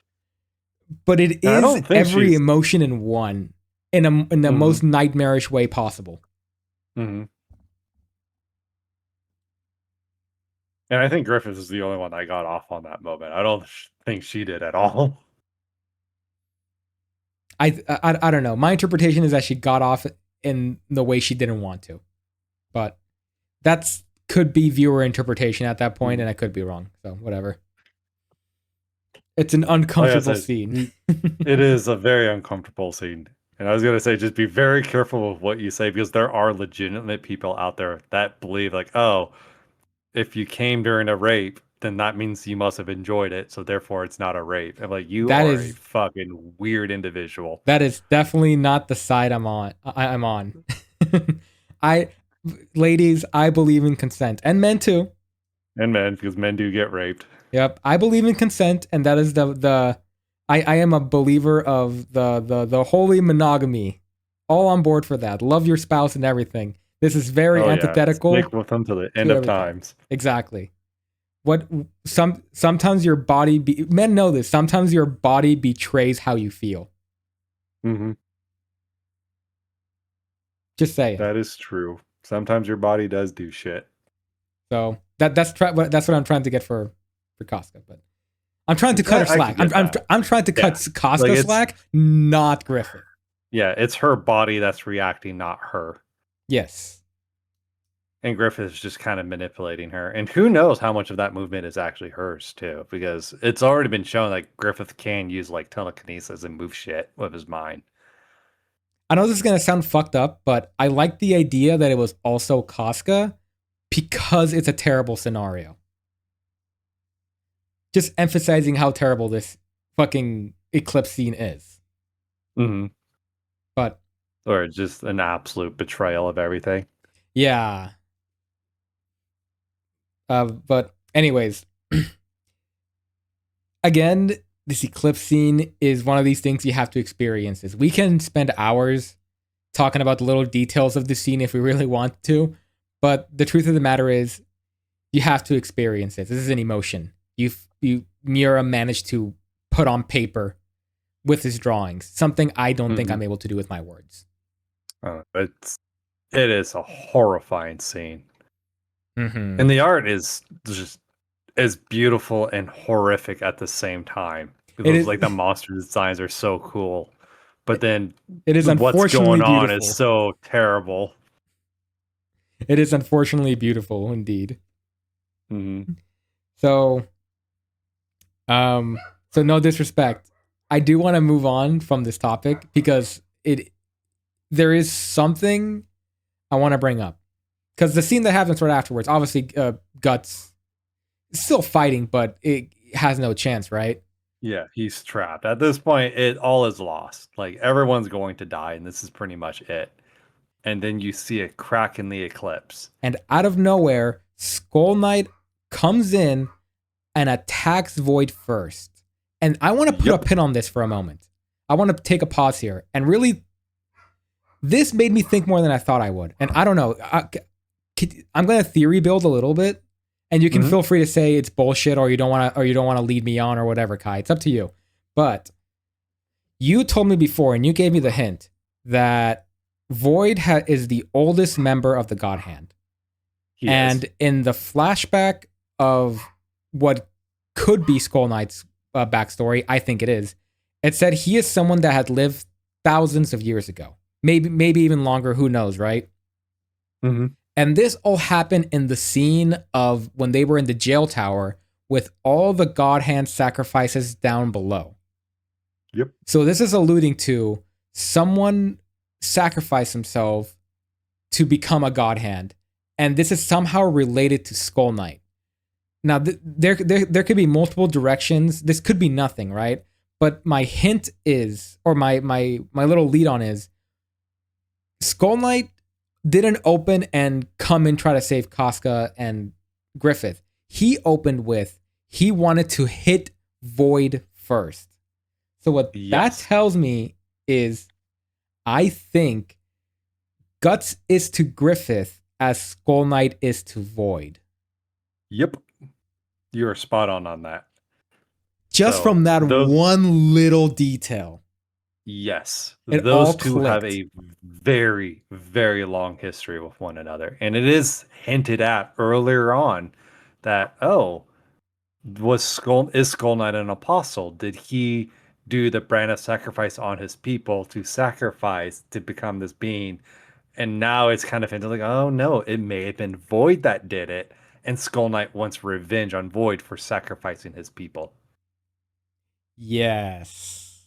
But it And is every emotion in one, in the most nightmarish way possible. Mm-hmm. And I think Griffith is the only one that got off on that moment. I don't think she did at all. I don't know. My interpretation is that she got off in the way she didn't want to, but that's could be viewer interpretation at that point, and I could be wrong. So whatever. It's an uncomfortable scene. It is a very uncomfortable scene. And I was going to say, just be very careful with what you say, because there are legitimate people out there that believe like, oh, if you came during a rape, then that means you must have enjoyed it. So therefore it's not a rape. I'm like, you are a fucking weird individual. That is definitely not the side I'm on. Ladies, I believe in consent, and men too. And men, because men do get raped. Yep, I believe in consent, and that is I am a believer of the holy monogamy. All on board for that. Love your spouse and everything. This is very antithetical. Stick with them to the end of times. Exactly. Sometimes your body men know this. Sometimes your body betrays how you feel. Mm-hmm. Just saying. That is true. Sometimes your body does do shit. So that's what I'm trying to get for Casca, but I'm trying to cut her slack. I'm trying to cut Casca slack, not Griffith. Yeah, it's her body that's reacting, not her. Yes. And Griffith is just kind of manipulating her. And who knows how much of that movement is actually hers, too. Because it's already been shown like Griffith can use like telekinesis and move shit with his mind. I know this is going to sound fucked up, but I like the idea that it was also Casca because it's a terrible scenario. Just emphasizing how terrible this fucking eclipse scene is. Mm-hmm. But... Or just an absolute betrayal of everything. Yeah. But anyways, again, this eclipse scene is one of these things you have to experience. We can spend hours talking about the little details of the scene if we really want to, but the truth of the matter is you have to experience it. This is an emotion. Miura managed to put on paper with his drawings, something I don't think I'm able to do with my words. It is a horrifying scene. Mm-hmm. And the art is just as beautiful and horrific at the same time. Because like the monster designs are so cool, but then it is what's going on is so terrible. It is unfortunately beautiful indeed. Mm-hmm. So no disrespect, I do want to move on from this topic because there is something I want to bring up. Because the scene that happens right afterwards, obviously, Guts is still fighting, but it has no chance, right? Yeah, he's trapped. At this point, it all is lost. Like, everyone's going to die, and this is pretty much it. And then you see a crack in the eclipse. And out of nowhere, Skull Knight comes in and attacks Void first. And I want to put a pin on this for a moment. I want to take a pause here. And really, this made me think more than I thought I would. And I don't know. I'm going to theory build a little bit, and you can feel free to say it's bullshit or you don't want to lead me on or whatever, Kai. It's up to you. But you told me before, and you gave me the hint that Void is the oldest member of the God Hand. And in the flashback of what could be Skull Knight's backstory, I think it is, it said he is someone that had lived thousands of years ago. Maybe even longer, who knows, right? Mm-hmm. And this all happened in the scene of when they were in the jail tower with all the God Hand sacrifices down below. Yep. So this is alluding to someone sacrificed himself to become a God Hand. And this is somehow related to Skull Knight. Now, there could be multiple directions. This could be nothing, right? But my hint is, or my little lead on is, Skull Knight didn't open and come and try to save Casca and Griffith. He opened with he wanted to hit Void first. So what that Yes. tells me is I think Guts is to Griffith as Skull Knight is to Void. Yep. You are spot on that. Just So, from that those, one little detail. yes, It all those two have clicked. a very, very long history with one another. And it is hinted at earlier on that, oh, is Skull Knight an apostle? Did he do the brand of sacrifice on his people to sacrifice to become this being? And now it's kind of hinted like, oh no, it may have been Void that did it, and Skull Knight wants revenge on Void for sacrificing his people. Yes.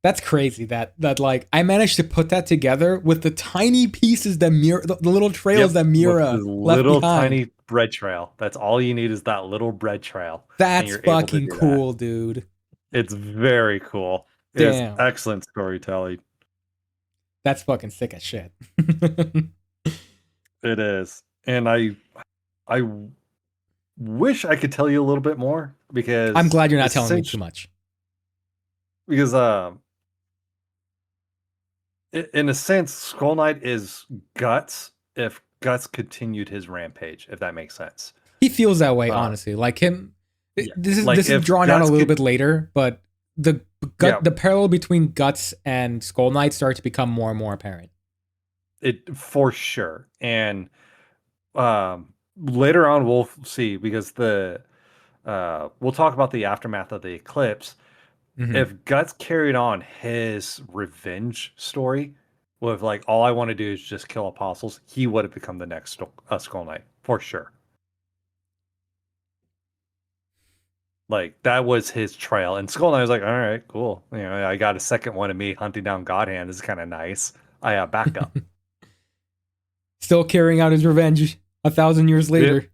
That's crazy that like I managed to put that together with the tiny pieces that Mira, the little trails that Mira With this left little behind. tiny bread trail. That's all you need is that little bread trail. And That's you're able to fucking do that. cool, dude. It's very cool. It's Damn. excellent storytelling. That's fucking sick as shit. It is. And I wish I could tell you a little bit more because I'm glad you're not telling me too much. Because in a sense, Skull Knight is Guts if Guts continued his rampage, if that makes sense. He feels that way, honestly. Like him. Yeah. This Like, is if drawn out a Guts little could- bit later, but the the parallel between Guts and Skull Knight starts to become more and more apparent. It for sure. And later on we'll see because we'll talk about the aftermath of the eclipse. Mhm. If Guts carried on his revenge story with like all I want to do is just kill apostles, he would have become the next Skull Knight for sure. Like that was his trail, and Skull Knight was like, "All right, cool. You know, I got a second one of me hunting down Godhand. This is kind of nice. I have backup." Still carrying out his revenge 1,000 years later.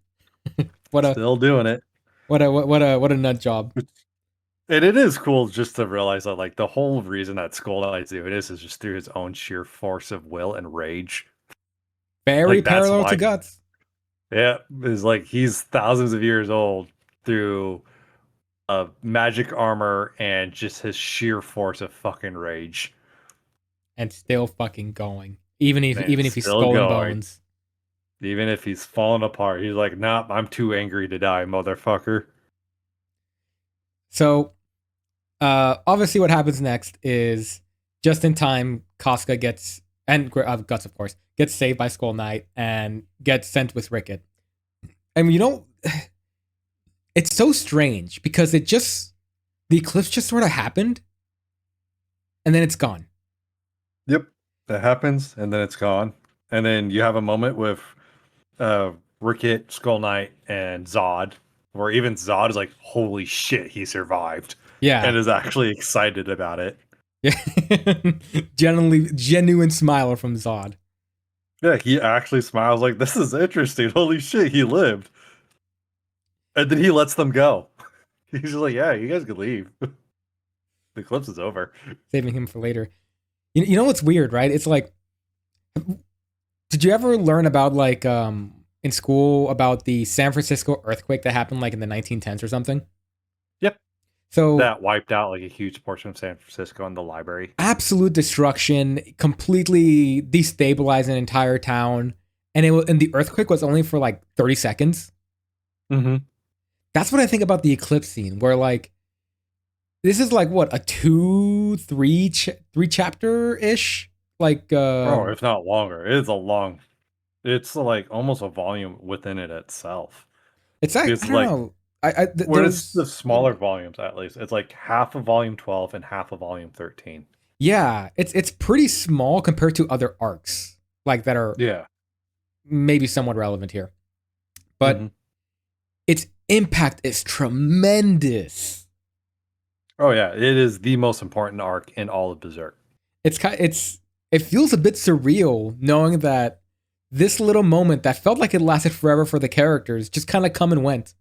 What a Still doing it. what a nut job. And it is cool just to realize that like the whole reason that Skull Knight's doing this is just through his own sheer force of will and rage. Very Like, that's parallel why- to Guts. Yeah, it's like he's thousands of years old through magic armor and just his sheer force of fucking rage. And still fucking going. Even if Man, he's still skull and going. bones. Even if he's falling apart, he's like, "Nah, I'm too angry to die, motherfucker." So obviously what happens next is just in time, Casca gets, and Guts of course, gets saved by Skull Knight and gets sent with Ricket. And you know, it's so strange because the eclipse just sort of happened and then it's gone. Yep, that happens, and then it's gone. And then you have a moment with Ricket, Skull Knight, and Zod, where even Zod is like, "Holy shit, he survived!" Yeah. and is actually excited about it. Yeah. Genuine smile from Zod. Yeah, he actually smiles like, "This is interesting. Holy shit, he lived." And then he lets them go. He's just like, "Yeah, you guys can leave. The eclipse is over." Saving him for later. You know what's weird, right? It's like, did you ever learn about like in school about the San Francisco earthquake that happened like in the 1910s or something? Yep. So That wiped out like a huge portion of San Francisco and the library. absolute destruction, completely destabilized an entire town, and the earthquake was only for like 30 seconds. Mm-hmm. That's what I think about the eclipse scene, where like this is like what, a 3 chapter ish, like Oh, if not longer. It's like almost a volume within it itself. it's like, It's I don't like- know. When it's the smaller volumes, at least, it's like half of volume 12 and half of volume 13. Yeah, it's pretty small compared to other arcs like that are Yeah. maybe somewhat relevant here, but Mhm. its impact is tremendous. Oh yeah, it is the most important arc in all of Berserk. It feels a bit surreal knowing that this little moment that felt like it lasted forever for the characters just kind of come and went.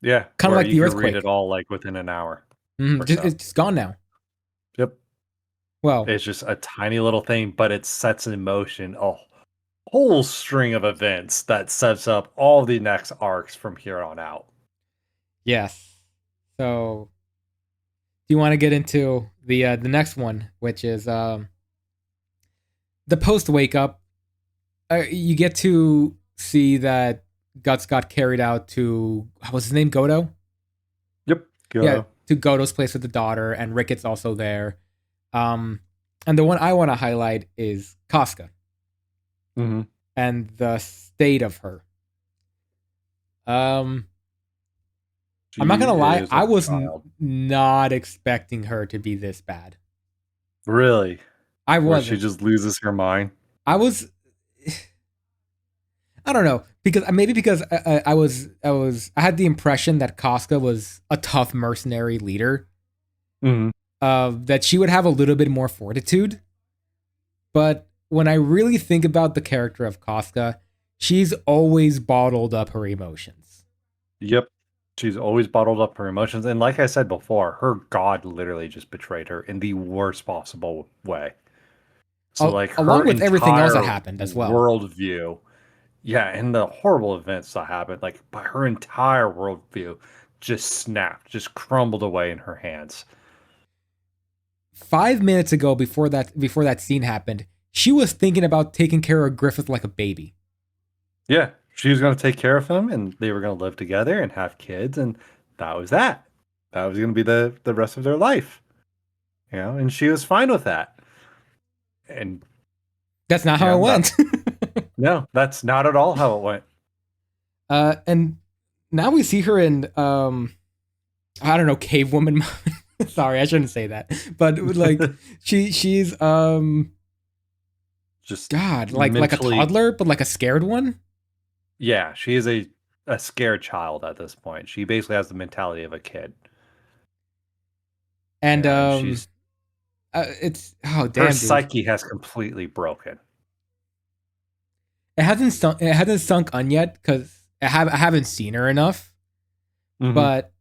Yeah, Kinda where like the you can earthquake. read it all like within an hour. Mhm, Or so. it's gone now. Yep. Well, It's just a tiny little thing, but it sets in motion a whole string of events that sets up all the next arcs from here on out. yes. So, do you want to get into the next one, which is the post wake up? You get to see that Guts got carried out to what was his name, Godo? Yep. Yeah, Go. to Godo's place with the daughter, and Ricketts also there. Um, and the one I want to highlight is Casca Mm-hmm. and the state of her. Um, I'm not She gonna lie, is I a was child. not expecting her to be this bad. Really? I Where she wasn't. just loses her mind? I was. I don't know because maybe because I had the impression that Casca was a tough mercenary leader. Mm-hmm. That she would have a little bit more fortitude. But when I really think about the character of Casca, she's always bottled up her emotions. Yep. She's always bottled up her emotions. And like I said before, her god literally just betrayed her in the worst possible way. So, like, Along her with everything else that entire happened as well. worldview, yeah, and the horrible events that happened, like, but her entire worldview just snapped, just crumbled away in her hands. 5 minutes ago, before that scene happened, she was thinking about taking care of Griffith like a baby. Yeah, she was going to take care of him, and they were going to live together and have kids, and that was that. That was going to be the rest of their life, and she was fine with that. And That's not how it went. No, that's not at all how it went. And now we see her in I don't know, cave woman. Sorry, I shouldn't say that. But like she's Just God, like a mentally, toddler, but like a scared one. yeah, she is a scared child at this point. She basically has the mentality of a kid. And And she's it's oh her damn, dude. psyche has completely broken. It hasn't sunk on yet because I haven't seen her enough. Mm-hmm. But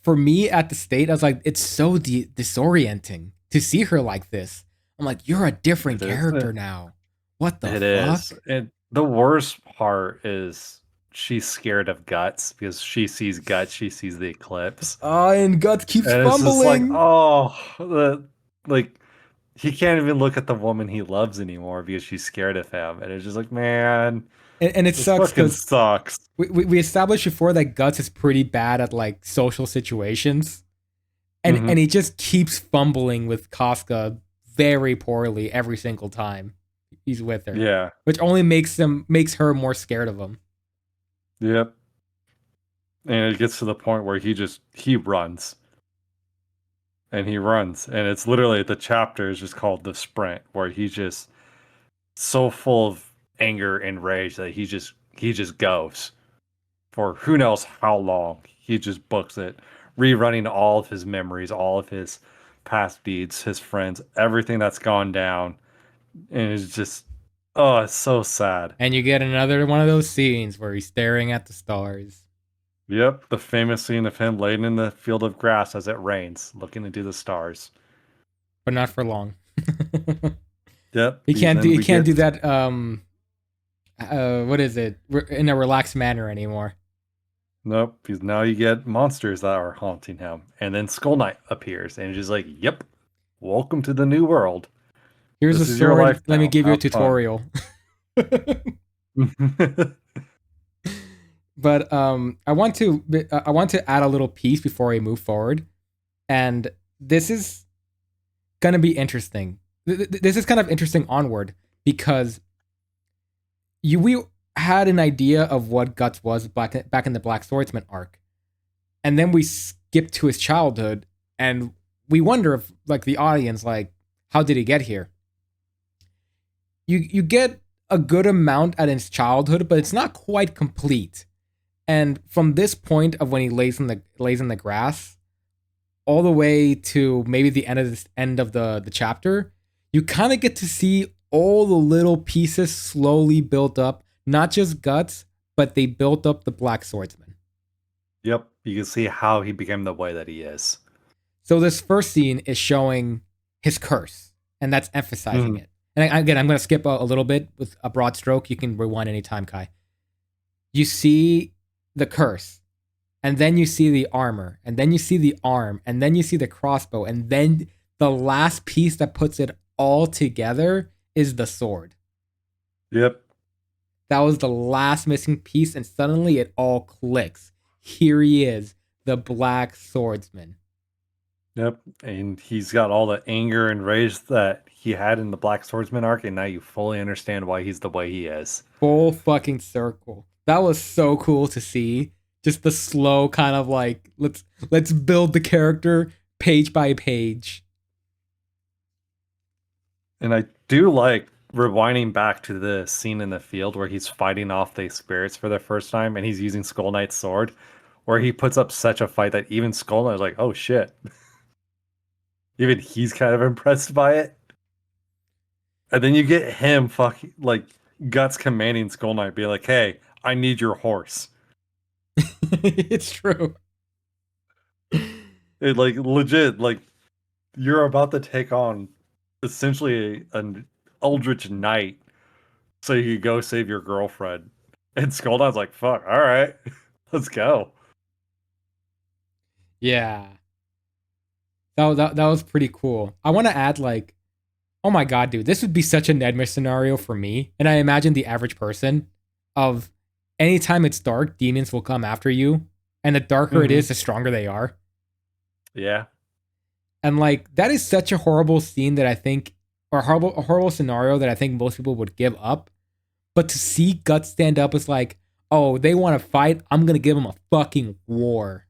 for me at the state, I was like, it's so disorienting to see her like this. I'm like, you're a different It is. character now. What the It is. fuck? And the worst part is she's scared of Guts because she sees Guts, she sees the eclipse. Oh, and Guts keeps And it's just like, fumbling. oh, like he can't even look at the woman he loves anymore because she's scared of him. And it's just like, man, And it this sucks fucking because sucks. we established before that Guts is pretty bad at like social situations. And Mm-hmm. and he just keeps fumbling with Casca very poorly every single time he's with her. Yeah. Which only makes her more scared of him. Yep. And it gets to the point where he runs. And he runs. And it's literally the chapter is just called The Sprint, where he's just so full of anger and rage that he just goes for who knows how long. He just books it, rerunning all of his memories, all of his past deeds, his friends, everything that's gone down. And it's just, oh, it's so sad. And you get another one of those scenes where he's staring at the stars. Yep, the famous scene of him laying in the field of grass as it rains, looking into the stars. But not for long. Yep. He can't do then he we can't do get- that what is it? In a relaxed manner anymore. Nope, because now you get monsters that are haunting him. And then Skull Knight appears and he's just like, yep, welcome to the new world. Here's This a is your sword. life Let me now. give you a Have fun." tutorial. But I want to add a little piece before we move forward, and this is gonna be interesting. This is kind of interesting onward because we had an idea of what Guts was back in the Black Swordsman arc, and then we skip to his childhood, and we wonder if, like the audience, like how did he get here? You get a good amount at his childhood, but it's not quite complete. And from this point of when he lays in the grass, all the way to maybe the end of the chapter, you kind of get to see all the little pieces slowly built up. Not just Guts, but they built up the Black Swordsman. Yep, you can see how he became the way that he is. So this first scene is showing his curse. and that's emphasizing Mhm. it. And again, I'm going to skip a little bit with a broad stroke. You can rewind anytime, Kai. You see the curse, and then you see the armor, and then you see the arm, and then you see the crossbow, and then the last piece that puts it all together is the sword. Yep. That was the last missing piece, and suddenly it all clicks. Here he is, the Black Swordsman. Yep. And he's got all the anger and rage that he had in the Black Swordsman arc, and now you fully understand why he's the way he is. Full fucking circle. That was so cool to see. Just the slow kind of like let's build the character page by page. And I do like rewinding back to the scene in the field where he's fighting off the spirits for the first time and he's using Skull Knight's sword, where he puts up such a fight that even Skull Knight is like, oh shit. Even he's kind of impressed by it. And then you get him fucking like Guts commanding Skull Knight, be like, hey, I need your horse. It's true. It like legit, like you're about to take on essentially an Eldritch Knight so you could go save your girlfriend. And Skull Knight's like, fuck, all right, let's go. Yeah. That was pretty cool. I want to add like, oh my god, dude, this would be such a Nedmir scenario for me. And I imagine the average person of anytime it's dark, demons will come after you. And the darker it is, the stronger they are. Yeah. And like that is such a horrible scene that I think, or a horrible scenario that I think most people would give up. But to see Guts stand up is like, oh, they want to fight. I'm gonna give them a fucking war.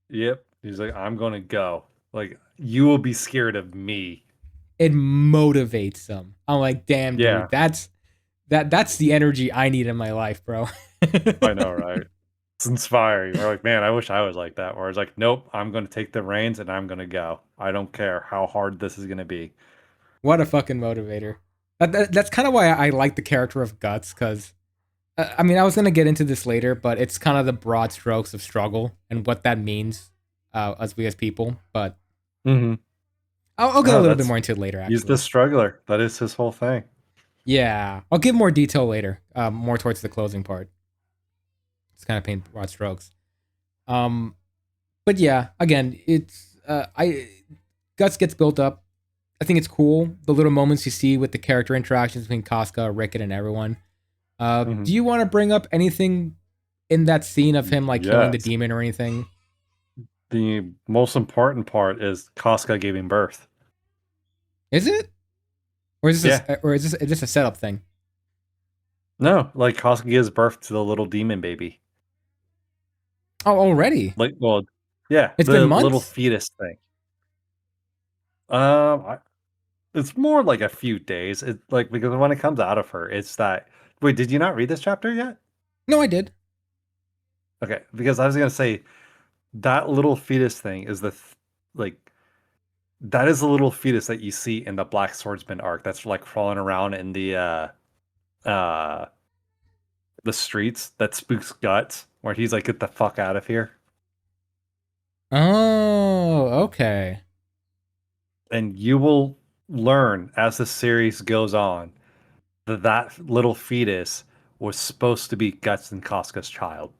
Yep. He's like, I'm gonna go. Like, you will be scared of me. It motivates them. I'm like, damn, Yeah. dude, that's the energy I need in my life, bro. I know, right? It's inspiring. We're like, man, I wish I was like that. Where it's like, nope, I'm gonna take the reins and I'm gonna go. I don't care how hard this is gonna be. What a fucking motivator. That's kind of why I like the character of Guts, because I mean, I was gonna get into this later, but it's kind of the broad strokes of struggle and what that means as we as people. But Mm-hmm. I'll get a little bit more into it later. Actually, He's the struggler. That is his whole thing. yeah, I'll give more detail later, more towards the closing part. It's kind of paint broad strokes. But yeah, again, it's I Guts gets built up. I think it's cool the little moments you see with the character interactions between Casca, Rickett, and everyone. Do you want to bring up anything in that scene of him like killing the Yes. demon or anything? The most important part is Casca giving birth. Is it? Or is this Yeah. or is this a setup thing? No, like Casca gives birth to the little demon baby. Oh, already? Like, well, yeah, It's the been little months? fetus thing. It's more like a few days. It like because when it comes out of her, it's that. Wait, did you not read this chapter yet? No, I did. Okay, because I was gonna say that little fetus thing is like that is the little fetus that you see in the Black Swordsman arc. That's like crawling around in uh the streets that spooks Guts, where he's like, "Get the fuck out of here!" Oh, okay. And you will learn as the series goes on that that little fetus was supposed to be Guts and Casca's child.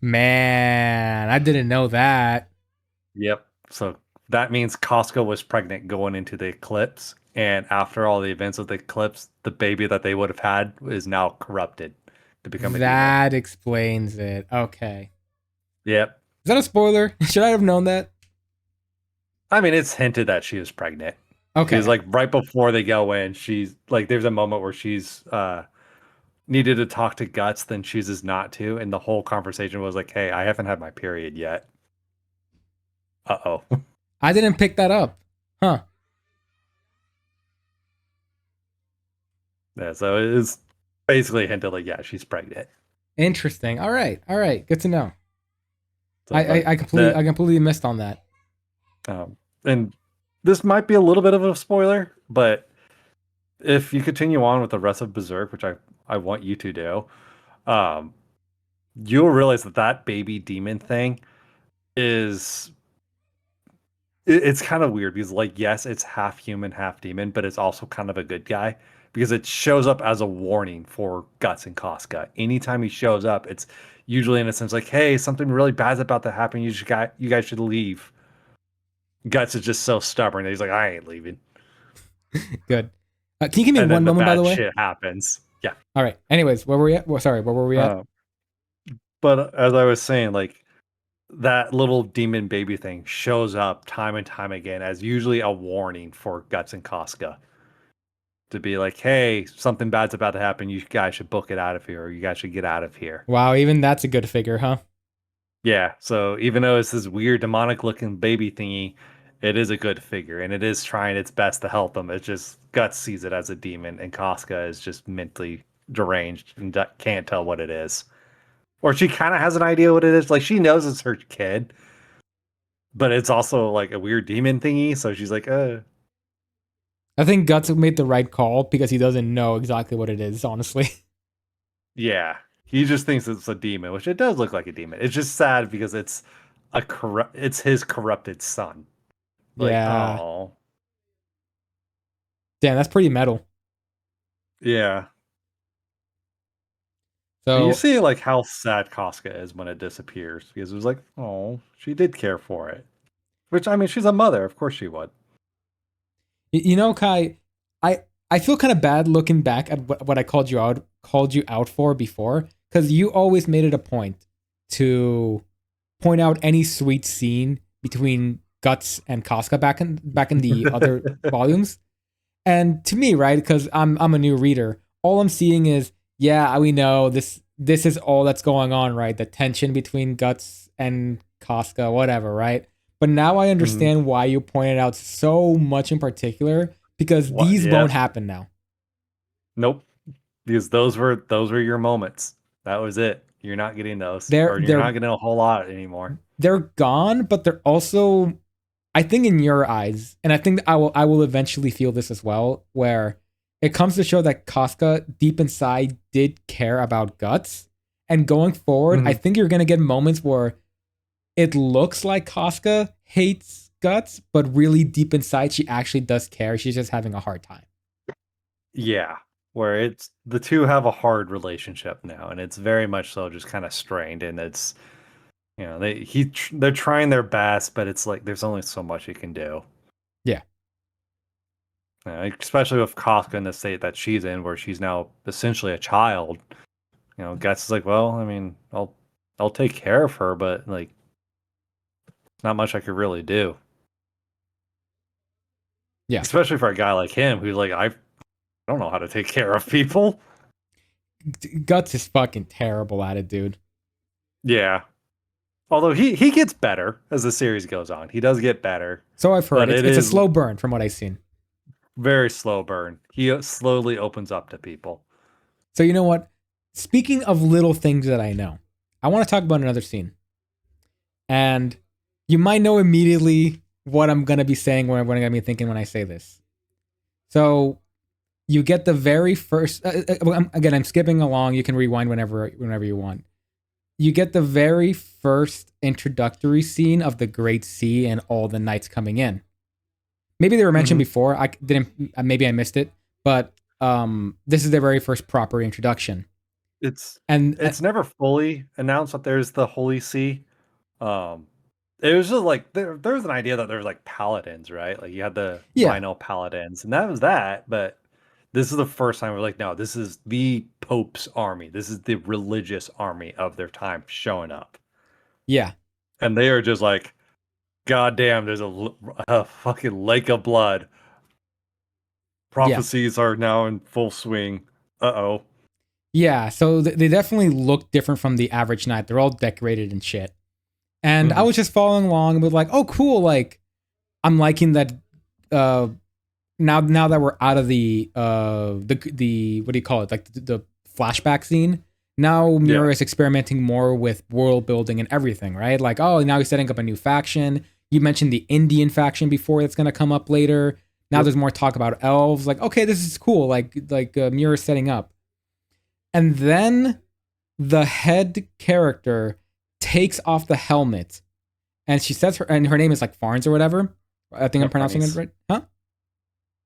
Man, I didn't know that. Yep. So that means Casca was pregnant going into the eclipse, and after all the events of the eclipse, the baby that they would have had is now corrupted to become a demon. That explains it. Okay. Yep. Is that a spoiler? Should I have known that? I mean, it's hinted that she is pregnant. Okay. Because like right before they go in, she's like, there's a moment where she's needed to talk to Guts, then chooses not to, and the whole conversation was like, "Hey, I haven't had my period yet." Uh-oh. I didn't pick that up. Huh. Yeah, so it is basically hinted like, yeah, she's pregnant. Interesting. All right. All right. Good to know. So, I completely missed on that. And this might be a little bit of a spoiler, but if you continue on with the rest of Berserk, which I want you to do, you'll realize that that baby demon thing is it's kind of weird because, like, yes, it's half human, half demon, but it's also kind of a good guy because it shows up as a warning for Guts and Casca. Anytime he shows up, it's usually in a sense like, hey, something really bad's about to happen. You guys should leave. Guts is just so stubborn that he's like, I ain't leaving. Good. Can you give me And then one the moment, by the bad way? shit happens. Yeah. All right. Anyways, where were we at? Well, sorry, where were we at? Uh, but as I was saying, like, that little demon baby thing shows up time and time again as usually a warning for Guts and Casca to be like, hey, something bad's about to happen. You guys should book it out of here, or you guys should get out of here. Wow, even that's a good figure, huh? Yeah. So even though it's this weird demonic looking baby thingy, it is a good figure and it is trying its best to help them. It's just Guts sees it as a demon and Casca is just mentally deranged and can't tell what it is. Or she kind of has an idea what it is. Like she knows it's her kid, but it's also like a weird demon thingy. So she's like, I think Guts made the right call because he doesn't know exactly what it is, honestly. yeah. He just thinks it's a demon, which it does look like a demon. It's just sad because it's his corrupted son. Like, Yeah. oh. Damn, that's pretty metal. Yeah. But you So, see like how sad Casca is when it disappears because it was like, oh, she did care for it. Which I mean, she's a mother, of course she would. you know, Kai, I feel kind of bad looking back at what I called you out for before, because you always made it a point to point out any sweet scene between Guts and Casca back in the other volumes. And to me, right, because I'm a new reader, all I'm seeing is, yeah, we know this is all that's going on, right? The tension between Guts and Casca, whatever, right? But now I Mhm. understand why you pointed out so much in particular, because What? these Yeah. won't happen now. Nope. Because those were your moments. That was it. You're not getting those, They're or you're they're not getting a whole lot anymore. they're gone, but they're also, I think, in your eyes, and I think I will eventually feel this as well, where it comes to show that Casca deep inside did care about Guts. And going forward, I Mhm. think you're gonna get moments where it looks like Casca hates Guts, but really deep inside she actually does care. She's just having a hard time. Yeah, where it's the two have a hard relationship now, and it's very much so just kind of strained, and it's they're trying their best, but it's like there's only so much you can do. Yeah. Especially with Kafka in the state that she's in, where she's now essentially a child. Guts is like, well, I mean, I'll take care of her, but like, not much I could really do. Yeah. Especially for a guy like him, who's like, I don't know how to take care of people. Guts is fucking terrible at it, dude. Yeah. Although he gets better as the series goes on. He does get better, So I've heard. but It's it it's a is slow burn from what I've seen. very slow burn. He slowly opens up to people. So you know what? Speaking of little things that I know, I want to talk about another scene. And you might know immediately what I'm gonna be saying, what I'm gonna be thinking when I say this. So you get the very first. Again, I'm skipping along. You can rewind whenever you want. You get the very first introductory scene of the Great Sea and all the knights coming in. Maybe they were mentioned Mhm. before. I didn't. Maybe I missed it. But this is their very first proper introduction. It's And it's never fully announced that there's the Holy See. Um, it was just like there was an idea that there's like paladins, right? Like you had the yeah, Rhino paladins, and that was that. But this is the first time we're like, no, this is the Pope's army. This is the religious army of their time showing up, yeah, and they are just like, God damn, there's a fucking lake of blood. yeah. Prophecies are now in full swing. Uh-oh. Yeah, so they definitely look different from the average knight. They're all decorated and shit. And I Mhm. was just following along with like, oh, cool. Like, I'm liking that. Uh, now that we're out of the what do you call it? Like the flashback scene. Now Yeah. Miura is experimenting more with world building and everything, right? Like, oh, now he's setting up a new faction. You mentioned the Indian faction before that's gonna come up later. Now Yep. there's more talk about elves. Like, okay, this is cool. Like Miura's setting up. And then the head character takes off the helmet and she says her name is like Farnes or whatever. I think No, I'm pronouncing it Farnese. right. Huh?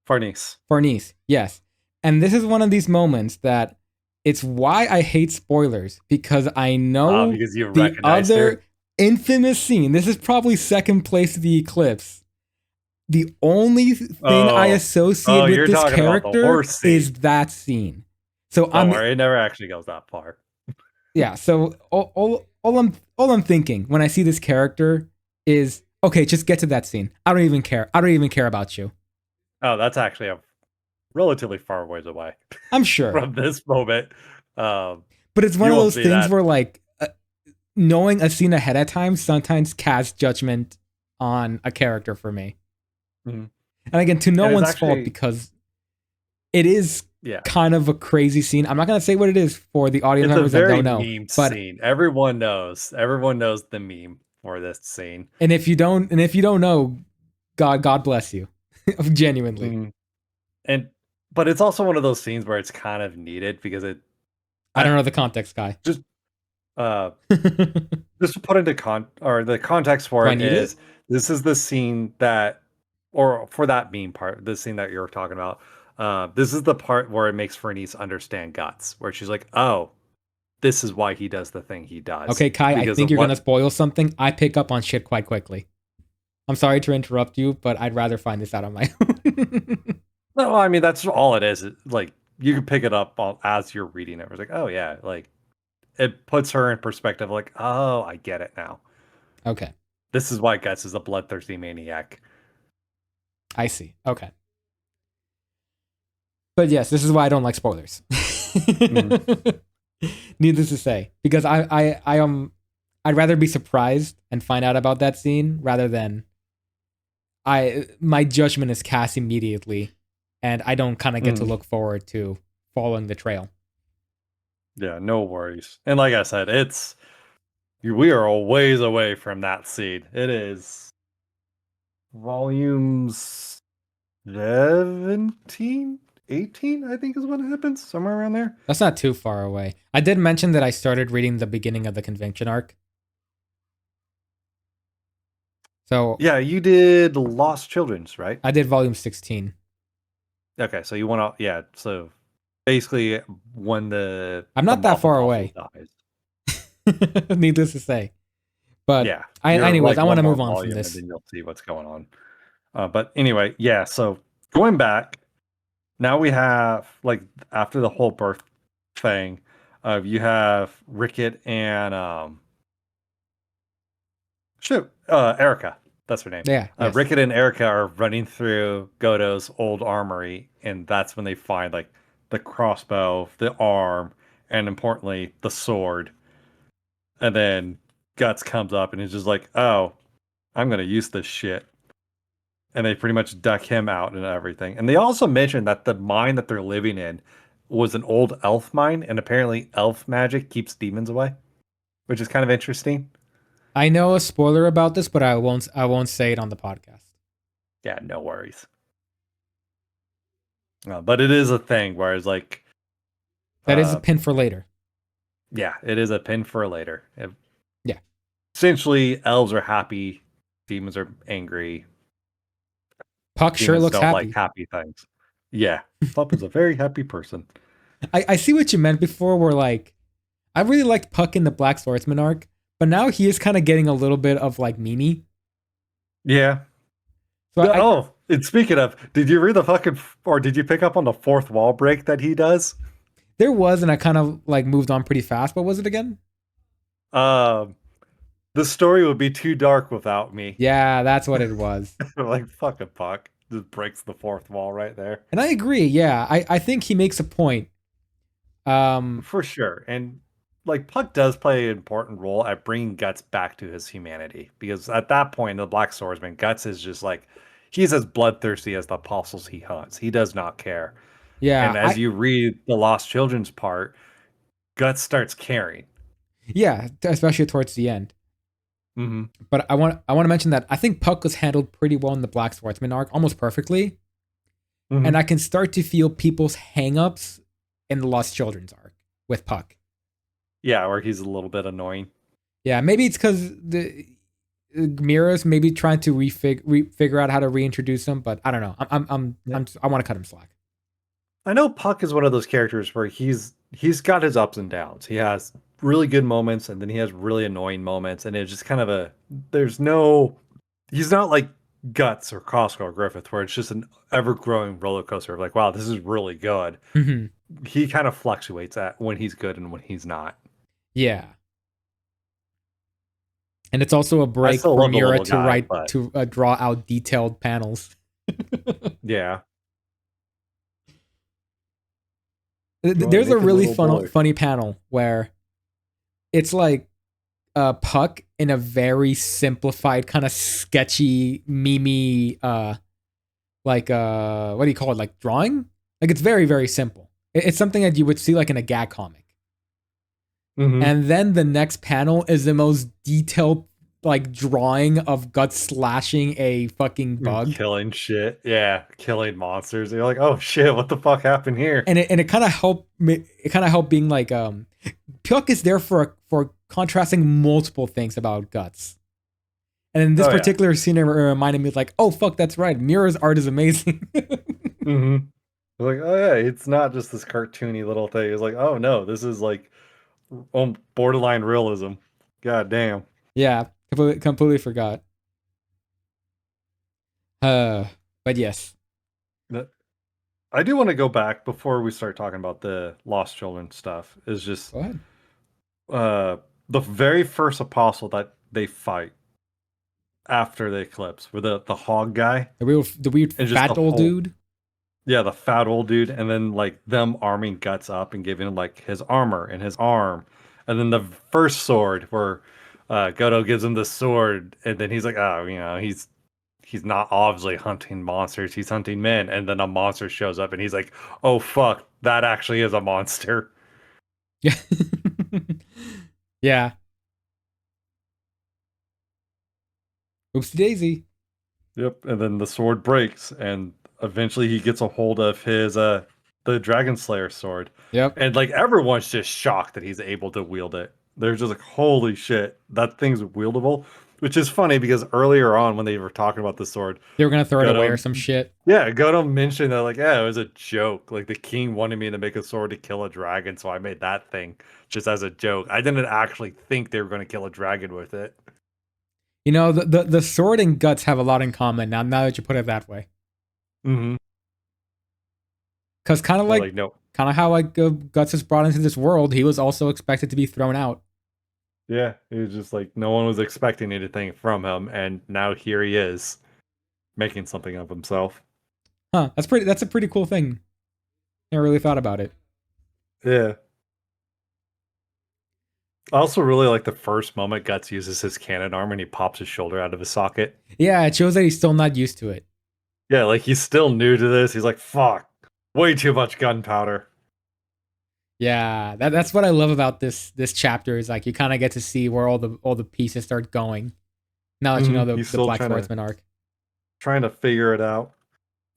Farnese. Farnese. Yes. And this is one of these moments that it's why I hate spoilers because I know Because you the recognized her. other infamous scene. This is probably second place to the eclipse. The only thing I Oh, associate oh, with you're this talking about the character horse is scene. that scene. So Don't I'm worry, it never actually goes that far. yeah. So all I'm thinking when I see this character is okay. Just get to that scene. I don't even care. I don't even care about you. Oh, that's actually a relatively far ways away I'm sure, from this moment. Um, but it's one you of won't those see things that. where like knowing a scene ahead of time sometimes casts judgment on a character for me. Mhm. And again, to no And it's one's fault actually, because it is yeah, kind of a crazy scene. I'm not gonna say what it is for the audience it's a members that very don't know, meme but scene. Everyone knows. Everyone knows the meme for this scene. and if you don't know, God bless you, genuinely. Mhm. And but it's also one of those scenes where it's kind of needed because it I I, don't know the context, guy. just uh Do just to put into the context for I it need it? is this is the scene that or for that meme part, the scene that you're talking about. This is the part where it makes Fernice understand Guts, where she's like, "Oh, this is why he does the thing he does Okay, Kai, I because think of you're what." gonna spoil something. I pick up on shit quite quickly. I'm sorry to interrupt you, but I'd rather find this out on my own. No, I mean that's all it is. Like you can pick it up as you're reading it. It's like, oh yeah, like it puts her in perspective. Like, oh, I get it now. Okay, This is why Guts is a bloodthirsty maniac. I see. Okay. But yes, this is why I don't like spoilers. Mhm. Needless to say, because I'd rather be surprised and find out about that scene rather than my judgment is cast immediately, and I don't kind of get to Mhm. look forward to following the trail. Yeah, no worries. And like I said, we are a ways away from that scene. It is volumes 17, 18, I think is when it happens, somewhere around there. That's not too far away. I did mention that I started reading the beginning of the convention arc. So Yeah, you did Lost Children's, right? I did volume 16. Okay, so you want to, yeah. So basically, when I'm the not that mob far apostle away, dies, needless to say. But yeah, you're anyways, like I want one to more move on from volume, and this. then you'll see what's going on. But anyway, yeah. So going back, now we have like after the whole birth thing, you have Ricket and Erica. That's her name. Yeah, yes. Ricket and Erica are running through Godo's old armory, and that's when they find like the crossbow, the arm, and importantly, the sword. And then Guts comes up and he's just like, "Oh, I'm gonna use this shit." And they pretty much duck him out and everything. And they also mentioned that the mine that they're living in was an old elf mine, and apparently elf magic keeps demons away, which is kind of interesting. I know a spoiler about this, but I won't say it on the podcast. Yeah, no worries. But it is a thing, whereas like, That is a uh, pin for later. yeah, it is a pin for later. Yeah. Essentially, elves are happy, demons are angry. Puck sure Demons looks don't like happy. happy things. Yeah, Pup is a very happy person. I see what you meant before where like I really liked Puck in the Black Swordsman arc, but now he is kind of getting a little bit of like Mimi. Yeah. So I Oh, and speaking of, did you read the fucking or did you pick up on the fourth wall break that he does? there was and I kind of like moved on pretty fast. What was it again? Um, the story would be too dark without me. Yeah, that's what it was. Like fucking Puck just breaks the fourth wall right there. And I agree. Yeah, I think he makes a point. For sure. And like Puck does play an important role at bringing Guts back to his humanity because at that point, the Black Swordsman, Guts is just like he's as bloodthirsty as the apostles he hunts. He does not care. Yeah, And as you read the Lost Children's part, Guts starts caring. yeah, especially towards the end. Mm-hmm. But I want to mention that I think Puck was handled pretty well in the Black Swordsman arc, almost perfectly. And Mm-hmm. I can start to feel people's hangups in the Lost Children's arc with Puck. Yeah, where he's a little bit annoying. Yeah, maybe it's because Mira's maybe trying to figure out how to reintroduce him, but I don't know. I want to cut him slack. I know Puck is one of those characters where he's got his ups and downs. He has really good moments and then he has really annoying moments, and it's just kind of a there's no he's not like Guts or Costco or Griffith where it's just an ever growing roller coaster of like, wow, this is really good. Mm-hmm. He kind of fluctuates at when he's good and when he's not. Yeah. And it's also a I break still for love the Mira little to guy, write but to draw out detailed panels. yeah. There's a Make a really little boy. funny panel where it's like Puck in a very simplified, kind of sketchy, memey, what do you call it? Like drawing? Like it's very, very simple. It's something that you would see like in a gag comic. Mm-hmm. And then the next panel is the most detailed like drawing of Guts slashing a fucking bug. Killing shit. Yeah. Killing monsters. You're like, oh shit, what the fuck happened here? And it kind of helped being like Puck is there for contrasting multiple things about Guts. And in this particular scene, it reminded me like, oh fuck, that's right. Mira's art is amazing. Mm-hmm. Like, oh yeah, it's not just this cartoony little thing. It's like, oh no, this is like borderline realism. God damn. Yeah, completely forgot. But yes. I do want to go back before we start talking about the Lost Children stuff. Is just Go ahead. The very first apostle that they fight after the eclipse, with the hog guy, The weird and just fat old dude. Yeah, the fat old dude, and then like them arming Guts up and giving him like his armor and his arm, and then the first sword where Goto gives him the sword, and then he's like, oh, he's not obviously hunting monsters, he's hunting men, and then a monster shows up, and he's like, oh fuck, that actually is a monster. Yeah. Yeah. Oopsie daisy. Yep, and then the sword breaks, and eventually he gets a hold of his the Dragon Slayer sword. Yep. And like everyone's just shocked that he's able to wield it. They're just like, holy shit, that thing's wieldable. Which is funny because earlier on when they were talking about the sword, They were gonna throw it Goto, away or some shit. yeah, Goto mentioned that like, yeah, it was a joke. Like the king wanted me to make a sword to kill a dragon, so I made that thing just as a joke. I didn't actually think they were going to kill a dragon with it. You know, the sword and Guts have a lot in common now that you put it that way. Mm-hmm. Because kind of like no. kind of how like Guts is brought into this world, he was also expected to be thrown out. Yeah, it was just like no one was expecting anything from him, and now here he is, making something of himself. Huh? That's a pretty cool thing. Never really thought about it. Yeah. I also really like the first moment Guts uses his cannon arm and he pops his shoulder out of his socket. Yeah, it shows that he's still not used to it. Yeah, like he's still new to this. He's like, fuck, way too much gunpowder. Yeah, that's what I love about this chapter is like you kind of get to see where all the pieces start going. Now that you know the Black Swordsman arc. Trying to figure it out.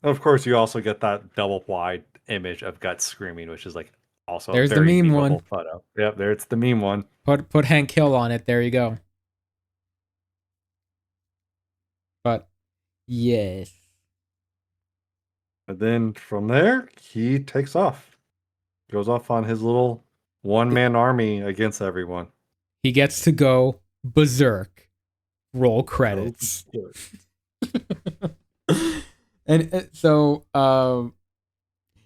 And of course, you also get that double wide image of Guts screaming, which is like also There's a very the meme one. photo. Yep, there's the meme one. Put Hank Hill on it. There you go. But yes. And then from there, he takes off. Goes off on his little one-man army against everyone. He gets to go berserk. Roll credits. And so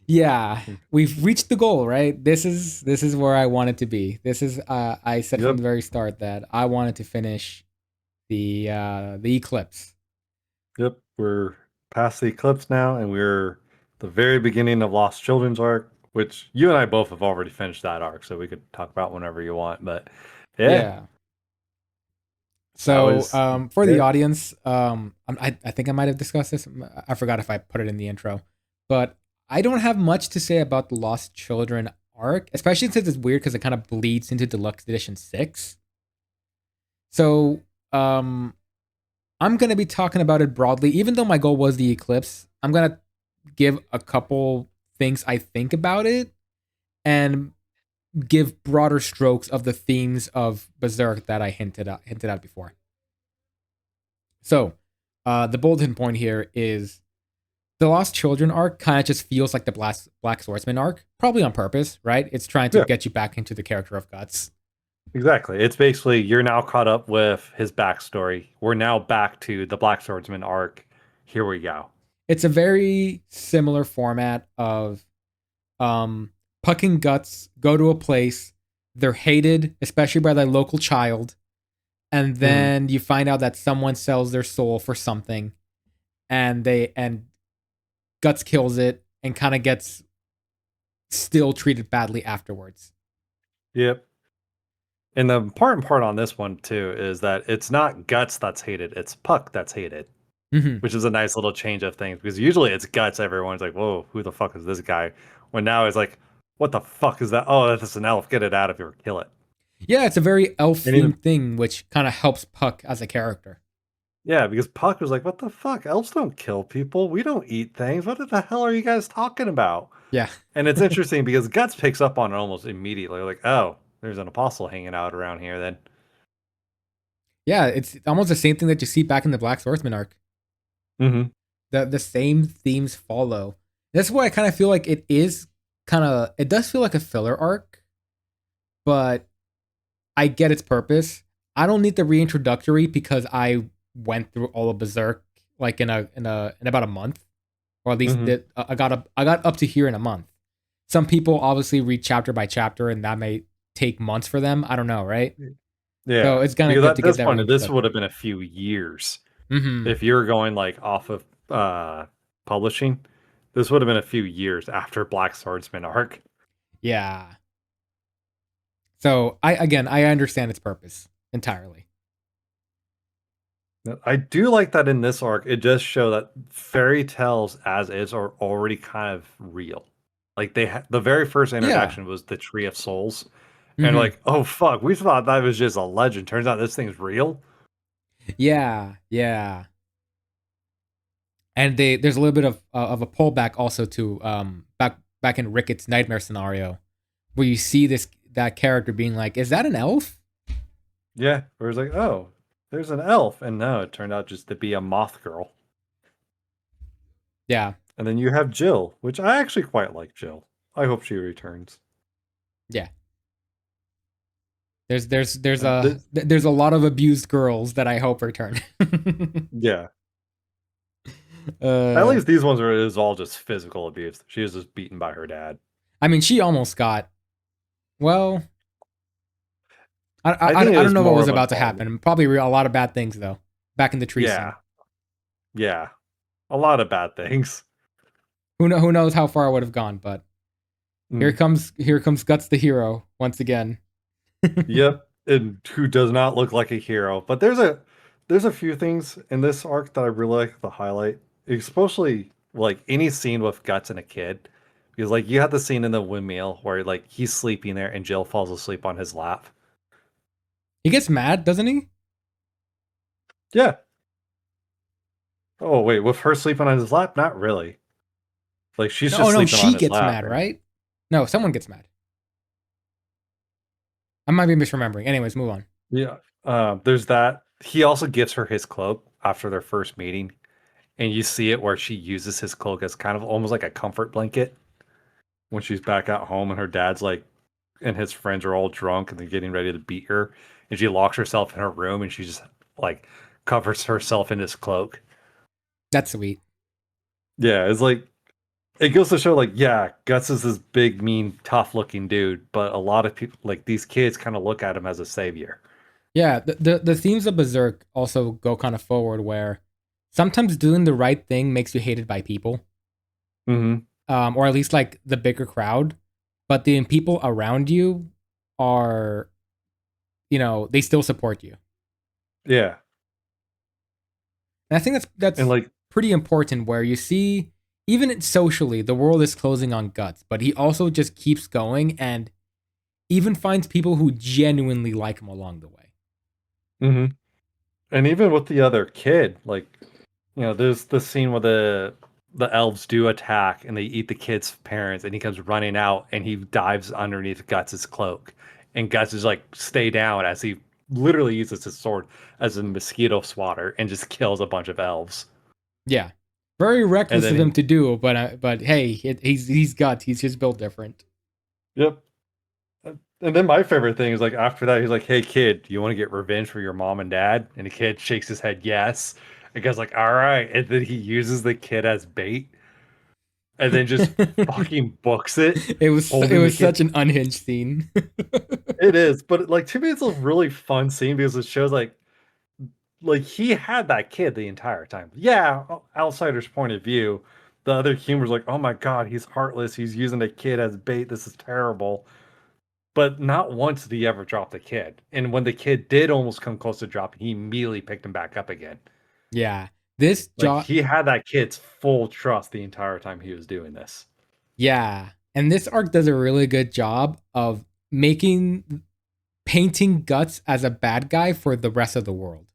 yeah, we've reached the goal, right? This is where I wanted to be. This is I said from the very start that I wanted to finish the eclipse. Yep, we're past the eclipse now, and we're the very beginning of Lost Children's arc, which you and I both have already finished that arc, so we could talk about whenever you want. But yeah. So for the audience, I think I might have discussed this. I forgot if I put it in the intro, but I don't have much to say about the Lost Children arc, especially since it's weird because it kind of bleeds into Deluxe Edition 6. So I'm going to be talking about it broadly, even though my goal was the eclipse. I'm going to give a couple things I think about it and give broader strokes of the themes of Berserk that I hinted at before. So, the bulletin point here is the Lost Children arc kind of just feels like the Black Swordsman arc, probably on purpose, right? It's trying to Yeah, get you back into the character of Guts. exactly. It's basically you're now caught up with his backstory. We're now back to the Black Swordsman arc. Here we go. It's a very similar format of um, Puck and Guts go to a place, they're hated, especially by their local child, and Hmm. then you find out that someone sells their soul for something, and Guts kills it and kind of gets still treated badly afterwards. Yep. And the important part on this one too is that it's not Guts that's hated, it's Puck that's hated, Hmm. which is a nice little change of things because usually it's Guts. Everyone's like, "Whoa, who the fuck is this guy?" When now it's like, "What the fuck is that? Oh, that's an elf. Get it out of here. Kill it." Yeah, it's a very elf And even themed thing, which kind of helps Puck as a character. yeah, because Puck was like, "What the fuck? Elves don't kill people. We don't eat things. What the hell are you guys talking about?" Yeah, And it's interesting because Guts picks up on it almost immediately. Like, "Oh, there's an apostle hanging out around here." Then, yeah, it's almost the same thing that you see back in the Black Swordsman arc. hmm The same themes follow. That's why I kind of feel like it is it does feel like a filler arc, but I get its purpose. I don't need the reintroductory because I went through all of Berserk like in about a month, or at least hmm I got up to here in a month. Some people obviously read chapter by chapter, and that may take months for them. I don't know, right? So yeah, it's kind of because good at to get this that point, this would reintroductory. have been a few years Hmm. if you were going like off of publishing. This would have been a few years after Black Swordsman arc. Yeah. So I understand its purpose entirely. I do like that in this arc, it does show that fairy tales as is are already kind of real. Like the very first Yeah. introduction was the Tree of Souls, and Hmm. like, oh fuck, we thought that was just a legend. Turns out this thing's real. Yeah. Yeah. And there's a little bit of a pullback also to back in Ricketts' nightmare scenario, where you see this that character being like, "Is that an elf?" Yeah, where it's like, oh, there's an elf, and no, it turned out just to be a moth girl. Yeah. And then you have Jill, which I actually quite like Jill. I hope she returns. Yeah. There's Uh, th- there's a lot of abused girls that I hope return. yeah, at uh, least these ones are is all just physical abuse. She was just beaten by her dad. I mean, she almost got well. I think it I don't was know what more was of an about to army. happen. Probably a lot of bad things though. Back in the tree scene. Yeah, yeah, a lot of bad things. Who knows how far I would have gone, but Mm. here comes Guts the hero once again. Yep, and who does not look like a hero. But there's a few things in this arc that I really like to highlight, especially like any scene with Guts and a kid, because like you have the scene in the windmill where like he's sleeping there and Jill falls asleep on his lap. He gets mad, doesn't he? Yeah. Oh wait, with her sleeping on his lap? Not really. Like she's No, oh just no, sleeping on she his gets lap, mad, and right? No, someone gets mad. I might be misremembering. Anyways, move on. yeah. There's that. He also gives her his cloak after their first meeting, and you see it where she uses his cloak as kind of almost like a comfort blanket when she's back at home and her dad's like and his friends are all drunk and they're getting ready to beat her, and she locks herself in her room and she just like covers herself in his cloak. That's sweet. Yeah, it's like it goes to show like yeah, Guts is this big mean tough looking dude, but a lot of people like these kids kind of look at him as a savior. Yeah, the themes of Berserk also go kind of forward where sometimes doing the right thing makes you hated by people, Hmm. or at least like the bigger crowd, but the people around you are, they still support you. Yeah, And I think and that's like pretty important where you see even socially the world is closing on Guts, but he also just keeps going and even finds people who genuinely like him along the way. hmm and even with the other kid, like there's the scene where the elves do attack and they eat the kid's parents, and he comes running out and he dives underneath Guts's cloak, and Guts is like, "Stay down," as he literally uses his sword as a mosquito swatter and just kills a bunch of elves. Yeah, very And reckless then of him to do, but hey, he's got he's just built different. yep. And then my favorite thing is like after that, he's like, "Hey kid, you want to get revenge for your mom and dad?" And the kid shakes his head yes. And guy's like, "All right." And then he uses the kid as bait, and then just fucking books it, It holding the was kid. such an unhinged scene. It is, but like to me, it's a really fun scene because it shows like he had that kid the entire time. Yeah, outsider's point of view, the other humor's like, "Oh my god, he's heartless. He's using a kid as bait. This is terrible." But not once did he ever drop the kid. And when the kid did almost come close to dropping, he immediately picked him back up again. Yeah, this Like job. he had that kid's full trust the entire time he was doing this. Yeah, and this arc does a really good job of making painting Guts as a bad guy for the rest of the world.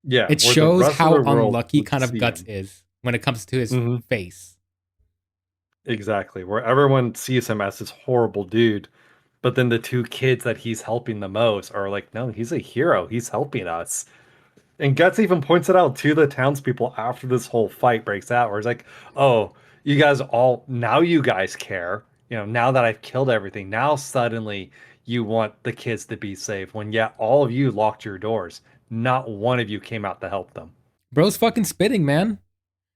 Yeah, It where the shows rest of how the world unlucky would kind of see Guts him. is when it comes to his Mhm. face. Exactly. Where everyone sees him as this horrible dude. But then the two kids that he's helping the most are like, no, he's a hero. He's helping us. And Guts even points it out to the townspeople after this whole fight breaks out, where it's like, oh, you guys all, now you guys care. You know, now that I've killed everything, now suddenly you want the kids to be safe when, yet all of you locked your doors. Not one of you came out to help them. Bro's fucking spitting, man.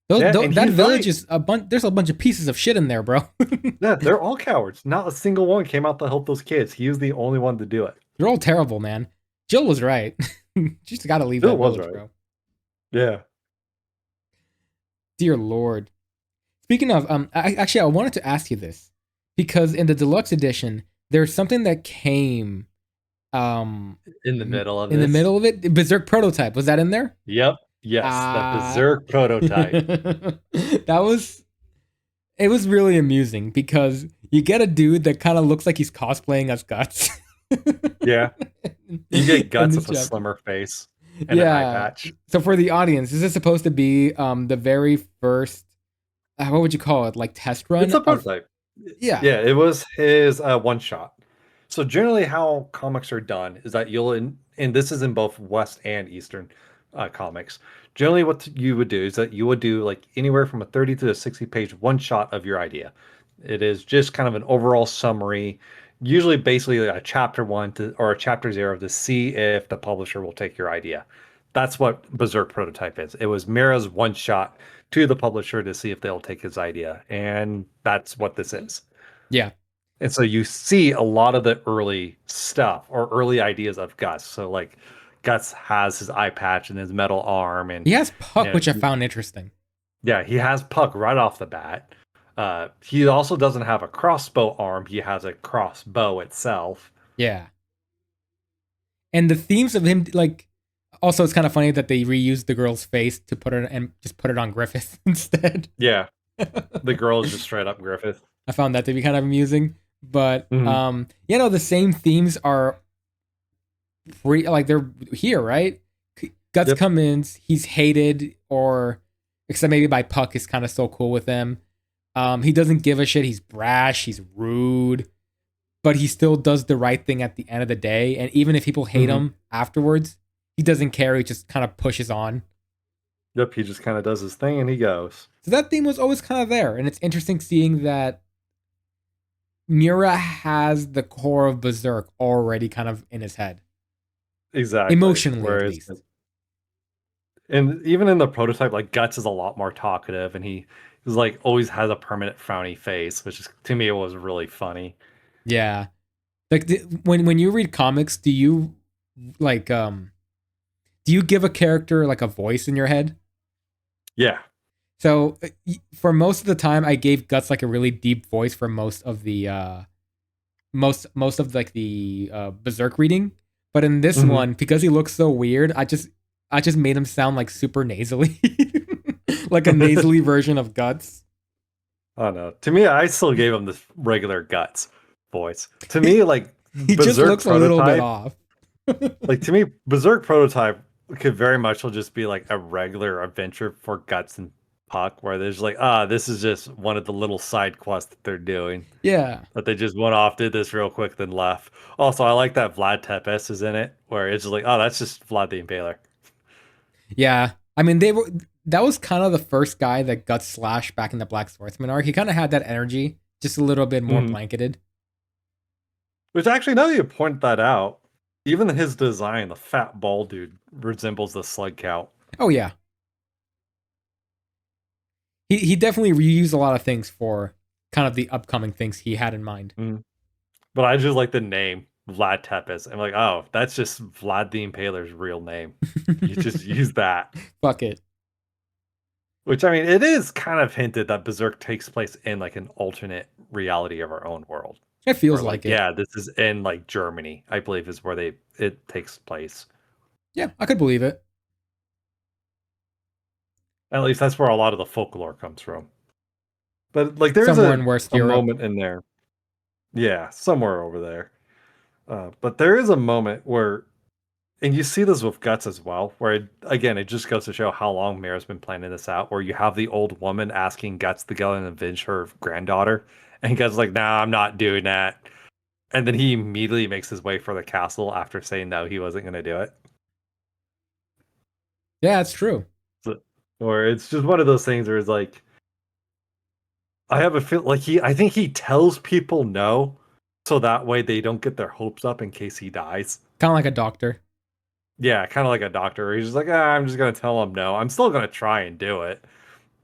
Yeah, and That he's village right. is a bunch. There's a bunch of pieces of shit in there, bro. Yeah, they're all cowards. Not a single one came out to help those kids. He was the only one to do it. They're all terrible, man. Jill was right. You just got to leave Bill that was village, right. bro. Yeah. Dear Lord. Speaking of, actually, I wanted to ask you this because in the deluxe edition, there's something that came, um, In the middle of in the this. middle of it. Berserk prototype was that in there? Yep. Yes, the Ah, Berserk prototype. that was it was really amusing because you get a dude that kind of looks like he's cosplaying as Guts. Yeah. You get In Guts this with a chapter. slimmer face and an eye Yeah. patch. So for the audience, this is supposed to be the very first what would you call it? Like test It's run a of prototype. yeah. Yeah, it was his one shot. So generally, how comics are done is that and this is in both West and Eastern comics. Generally, what you would do is that you would do like anywhere from a 30 to a 60-page one shot of your idea. It is just kind of an overall summary, usually basically a chapter one to or a chapter zero to see if the publisher will take your idea. That's what Berserk prototype is. It was Mira's one shot to the publisher to see if they'll take his idea, and that's what this is. Yeah. And so you see a lot of the early stuff or early ideas of Gus. So like Gus has his eye patch and his metal arm, and He has you Puck, know, which I found interesting. yeah, he has Puck right off the bat. He also doesn't have a crossbow arm. He has a crossbow itself. Yeah. And the themes of him like also it's kind of funny that they reused the girl's face to put it and just put it on Griffith instead. Yeah, the girl is just straight up Griffith. I found that to be kind of amusing. But Mhm. you know, the same themes are like they're here, right? Guts Yep. comes in, he's hated, or except maybe by Puck is kind of so cool with him. He doesn't give a shit. He's brash. He's rude, but he still does the right thing at the end of the day. And even if people hate Mhm. him afterwards, he doesn't care. He just kind of pushes on. Yep, he just kind of does his thing and he goes. So that theme was always kind of there, and it's interesting seeing that Mura has the core of Berserk already kind of in his head, Exactly. emotionally at Whereas least. and even in the prototype, like Guts is a lot more talkative, and he's like always has a permanent frowny face, which is to me it was really funny. Yeah, like when you read comics, do you like do you give a character like a voice in your head? Yeah, So for most of the time, I gave Guts like a really deep voice for most of the most of like the Berserk reading. But in this hmm one, because he looks so weird, I just made him sound like super nasally, like a nasally version of Guts. I don't know. To me, I still gave him this regular Guts voice. To He, me, like he just Berserk looks a little bit prototype, off. like to me, Berserk prototype could very much will just be like a regular adventure for Guts and Puck, where there's like, this is just one of the little side quests that they're doing. Yeah. That they just went off, did this real quick, then left. Also, I like that Vlad Tepes is in it, where it's just like, oh, that's just Vlad the Impaler. Yeah. I mean, that was kind of the first guy that got slashed back in the Black Swordsman arc. He kind of had that energy, just a little bit more Mhm. blanketed. Which actually, now that you point that out, even his design, the fat bald dude, resembles the Slug Cow. Oh yeah. He definitely reused a lot of things for kind of the upcoming things he had in mind. Mm. But I just like the name Vlad Tepes. I'm like, oh, that's just Vlad the Impaler's real name. You just use that. Fuck it. Which, I mean, it is kind of hinted that Berserk takes place in like an alternate reality of our own world. It feels Or like, like it. yeah, this is in like Germany, I believe is where it takes place. Yeah, I could believe it. At least that's where a lot of the folklore comes from. But like there's Somewhere in West a Europe. moment in there. Yeah, somewhere over there. But there is a moment where, and you see this with Guts as well, where again, it just goes to show how long Mira's been planning this out, where you have the old woman asking Guts to go and avenge her granddaughter. And Guts is like, nah, I'm not doing that. And then he immediately makes his way for the castle after saying no, he wasn't going to do it. Yeah, it's true. So, or it's just one of those things where it's like, I have a feel like I think he tells people no, so that way they don't get their hopes up in case he dies. Kind of like a doctor. Yeah, kind of like a doctor. He's just like, I'm just gonna tell him no. I'm still gonna try and do it,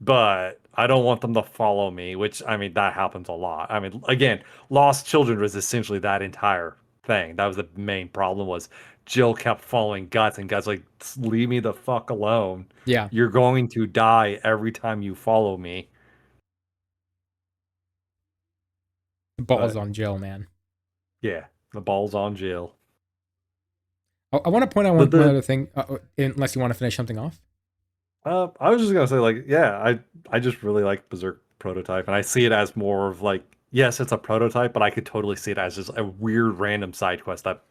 but I don't want them to follow me. Which I mean, that happens a lot. I mean, again, Lost Children was essentially that entire thing. That was the main problem. Was Jill kept following Guts, and Guts like, leave me the fuck alone. Yeah. You're going to die every time you follow me. The ball's But on Jill, man. yeah, the ball's on Jill. I want to point out But one other thing, unless you want to finish something off. I was just gonna say, like, yeah, I just really like Berserk prototype, and I see it as more of like, yes, it's a prototype, but I could totally see it as just a weird random side quest that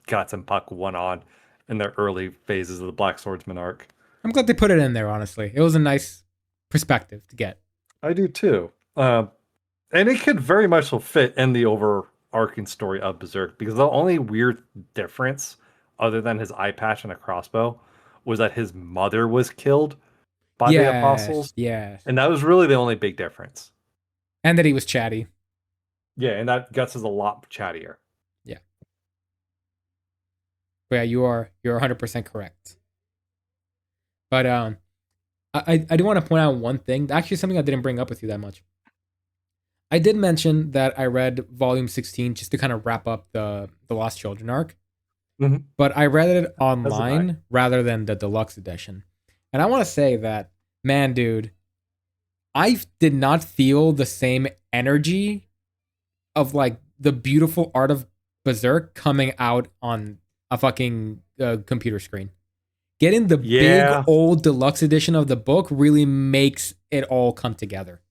Guts and Puck went on in their early phases of the Black Swordsman arc. I'm glad they put it in there, honestly. It was a nice perspective to get. I do too, and it could very much so fit in the overarching story of Berserk because the only weird difference, other than his eye patch and a crossbow, was that his mother was killed by the Yes, apostles. yes. And that was really the only big difference. And that he was chatty. Yeah, and that Guts is a lot chattier. Yeah. But yeah, you're 100% correct. But I do want to point out one thing. Actually, something I didn't bring up with you that much. I did mention that I read volume 16 just to kind of wrap up the Lost Children arc. Mm-hmm. But I read it As did I. online rather than the deluxe edition. And I want to say that, man, dude, I did not feel the same energy of like the beautiful art of Berserk coming out on a fucking computer screen. Getting the big Yeah, old deluxe edition of the book really makes it all come together.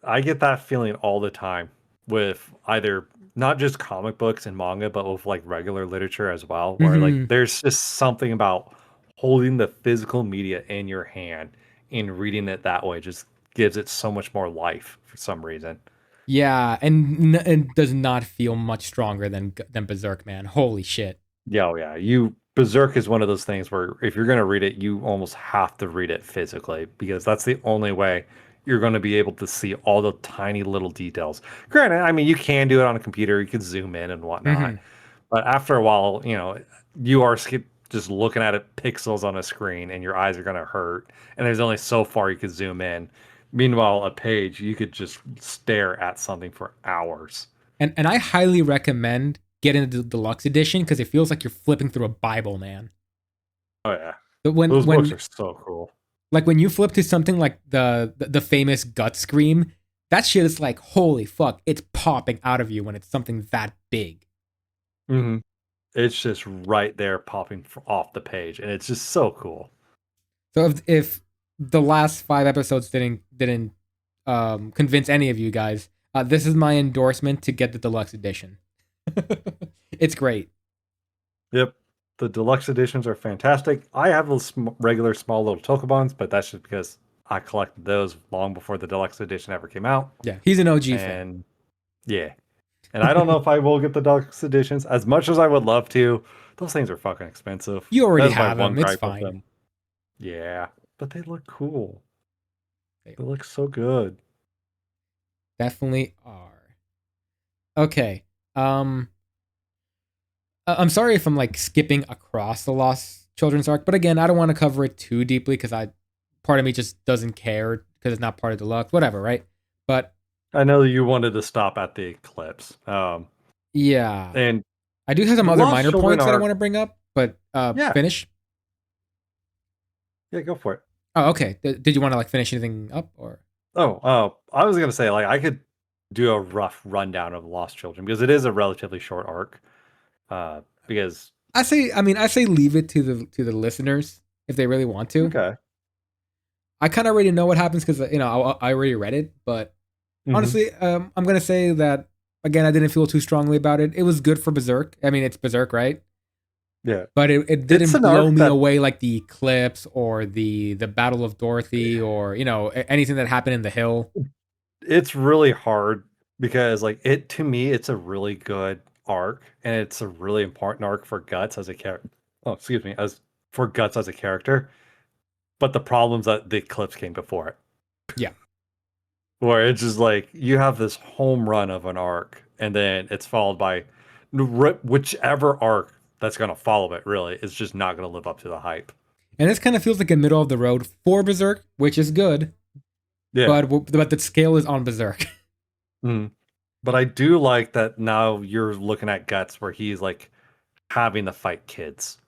I get that feeling all the time with either not just comic books and manga, but with like regular literature as well, where like Mhm. there's just something about holding the physical media in your hand and reading it that way just gives it so much more life for some reason. Yeah, and does not feel much stronger than Berserk, man. Holy shit. Yeah, oh yeah. You Berserk is one of those things where if you're gonna read it, you almost have to read it physically because that's the only way you're gonna be able to see all the tiny little details. Granted, I mean you can do it on a computer, you can zoom in and whatnot, Mhm. but after a while, you are just looking at it pixels on a screen and your eyes are gonna hurt, and there's only so far you can zoom in. Meanwhile, a page you could just stare at something for hours. And I highly recommend getting the deluxe edition because it feels like you're flipping through a Bible, man. Oh yeah. But Those books are so cool. like when you flip to something like the famous gut scream, that shit is like holy fuck, it's popping out of you when it's something that big. Hmm. It's just right there popping off the page, and it's just so cool. So if the last 5 episodes didn't convince any of you guys, this is my endorsement to get the deluxe edition. It's great. Yep. The deluxe editions are fantastic. I have those regular small little Tokobons, but that's just because I collected those long before the deluxe edition ever came out. Yeah, he's an OG fan. And yeah. And I don't know if I will get the deluxe editions as much as I would love to. Those things are fucking expensive. You already That's my have one him. It's gripe with fine. them. Yeah, but they look cool. They They look so good. definitely are. Okay. Um, I'm sorry if I'm like skipping across the Lost Children's arc, but again, I don't want to cover it too deeply because part of me just doesn't care because it's not part of Deluxe. Whatever, right? But I know you wanted to stop at the eclipse. yeah, And I do have some the other Lost minor Children points that I are want to bring up, but yeah, finish. yeah, go for it. Oh, okay. Did you want to like finish anything up or? I was gonna say like I could do a rough rundown of Lost Children because it is a relatively short arc. Because I say leave it to the listeners if they really want to. okay, I kind of already know what happens because I already read it, but hmm honestly, I'm gonna say that again. I didn't feel too strongly about it. It was good for Berserk. I mean, it's Berserk, right? yeah, But it it's didn't an blow arc me that away like the eclipse or the Battle of Dorothy or anything that happened in the hill. it's really hard because like it to me it's a really good arc and it's a really important arc for Guts as a character. Oh, excuse me, as for Guts as a character. But the problems that the eclipse came before it, Yeah, where it's just like you have this home run of an arc, and then it's followed by whichever arc that's going to follow it. Really, is just not going to live up to the hype. and this kind of feels like a middle of the road for Berserk, which is good, Yeah, but the scale is on Berserk. mm. But I do like that now you're looking at Guts where he's like having to fight kids,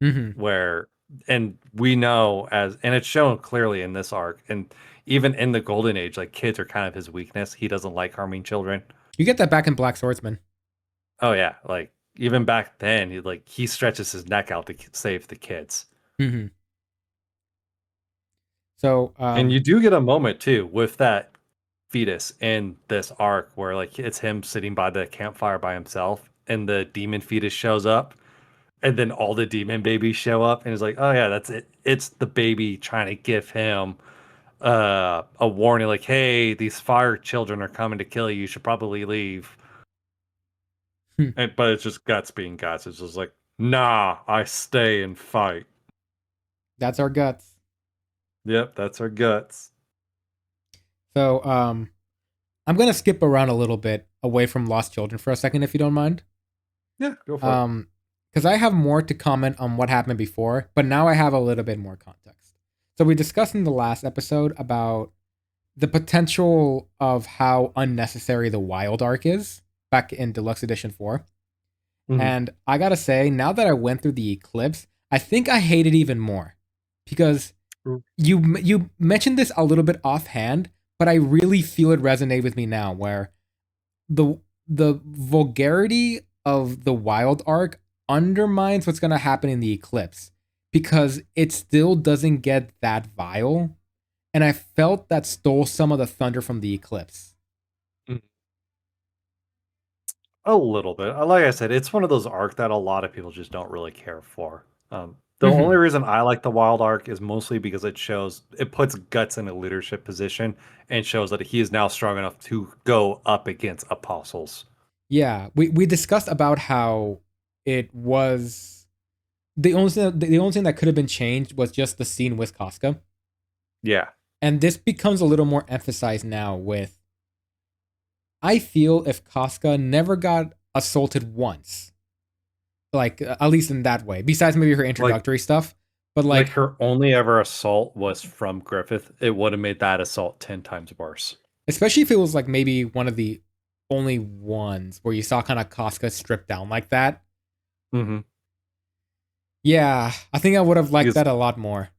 hmm where and we know as and it's shown clearly in this arc and even in the golden age like kids are kind of his weakness. He doesn't like harming children. You get that back in Black Swordsman. Oh yeah, like even back then, he stretches his neck out to save the kids. hmm So, And you do get a moment too with that fetus in this arc where like it's him sitting by the campfire by himself, and the demon fetus shows up, and then all the demon babies show up, and it's like, oh yeah, that's it. It's the baby trying to give him a warning, like, hey, these fire children are coming to kill you. You should probably leave. But it's just Guts being Guts. It's just like, nah, I stay and fight. that's our guts. Yep, that's our Guts. So, I'm gonna skip around a little bit away from Lost Children for a second, if you don't mind. Yeah, go for it. Because I have more to comment on what happened before, but now I have a little bit more context. So we discussed in the last episode about the potential of how unnecessary the Wild Arc is back in Deluxe Edition 4. Mhm. And I gotta say, now that I went through the Eclipse, I think I hate it even more because Mm. you mentioned this a little bit offhand, but I really feel it resonate with me now. Where the the vulgarity of the Wild Arc undermines what's gonna happen in the Eclipse because it still doesn't get that vile, and I felt that stole some of the thunder from the Eclipse. Mm. A little bit. Like I said, it's one of those arc that a lot of people just don't really care for. The only hmm reason I like the Wild Arc is mostly because it puts Guts in a leadership position and shows that he is now strong enough to go up against apostles. Yeah, we discussed about how it was the only thing that could have been changed was just the scene with Casca. Yeah. And this becomes a little more emphasized now with I feel if Casca never got assaulted once, like at least in that way, besides maybe her Like introductory stuff, but like like her only ever assault was from Griffith, it would have made that assault 10 times worse. especially if it was like maybe one of the only ones where you saw kind of Casca stripped down like that. hmm Yeah, I think I would have liked Because that a lot more.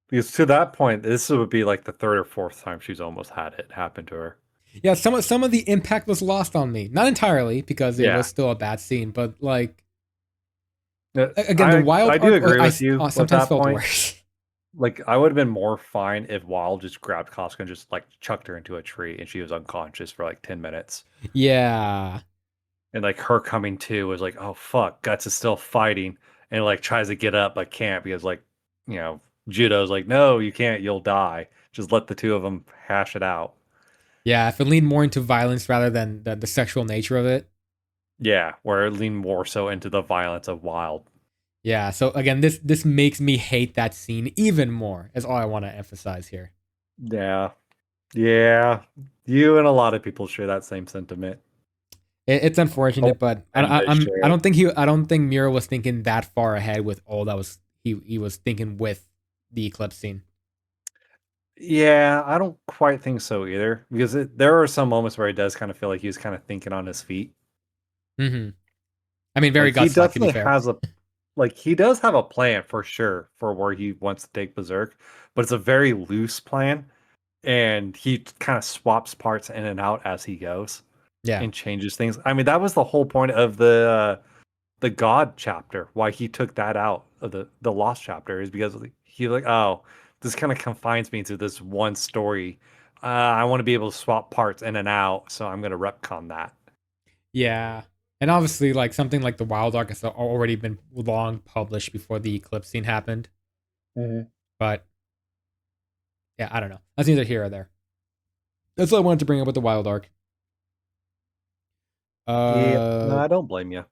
because to that point, this would be like the third or fourth time she's almost had it happen to her. Yeah, some of the impact was lost on me. Not entirely because it was Yeah. still a bad scene, but like again, the I wild do arc agree with you with sometimes that felt point. worse. Like I would have been more fine if Wild just grabbed Casca and just like chucked her into a tree and she was unconscious for like 10 minutes. Yeah, And like her coming to was like, oh fuck, Guts is still fighting and like tries to get up but can't because like, you know, Judo's like, no, you can't, you'll die. Just let the two of them hash it out. Yeah, if it leaned more into violence rather than the sexual nature of it. Yeah, where it leaned more so into the violence of Wild. Yeah, so again, this makes me hate that scene even more. Is all I want to emphasize here. Yeah. Yeah. You and a lot of people share that same sentiment. It's Oh, unfortunate, but and they share I it. don't think Mira was thinking that far ahead with all that was he was thinking with the eclipse scene. Yeah, I don't quite think so either. Because there are some moments where he does kind of feel like he was kind of thinking on his feet. Hmm. I mean, very Like he guts like to be definitely fair. has a he does have a plan for sure for where he wants to take Berserk, but it's a very loose plan, and he kind of swaps parts in and out as he goes Yeah, and changes things. I mean, that was the whole point of the God chapter. Why he took that out of the Lost chapter is because he like, oh, this kind of confines me to this one story. I want to be able to swap parts in and out, so I'm gonna retcon that. yeah, and obviously, like something like the Wild Arc has already been long published before the eclipse scene happened. Mhm. But yeah, I don't know. That's neither here or there. That's all I wanted to bring up with the Wild Arc. Yeah, no, Uh I don't blame you.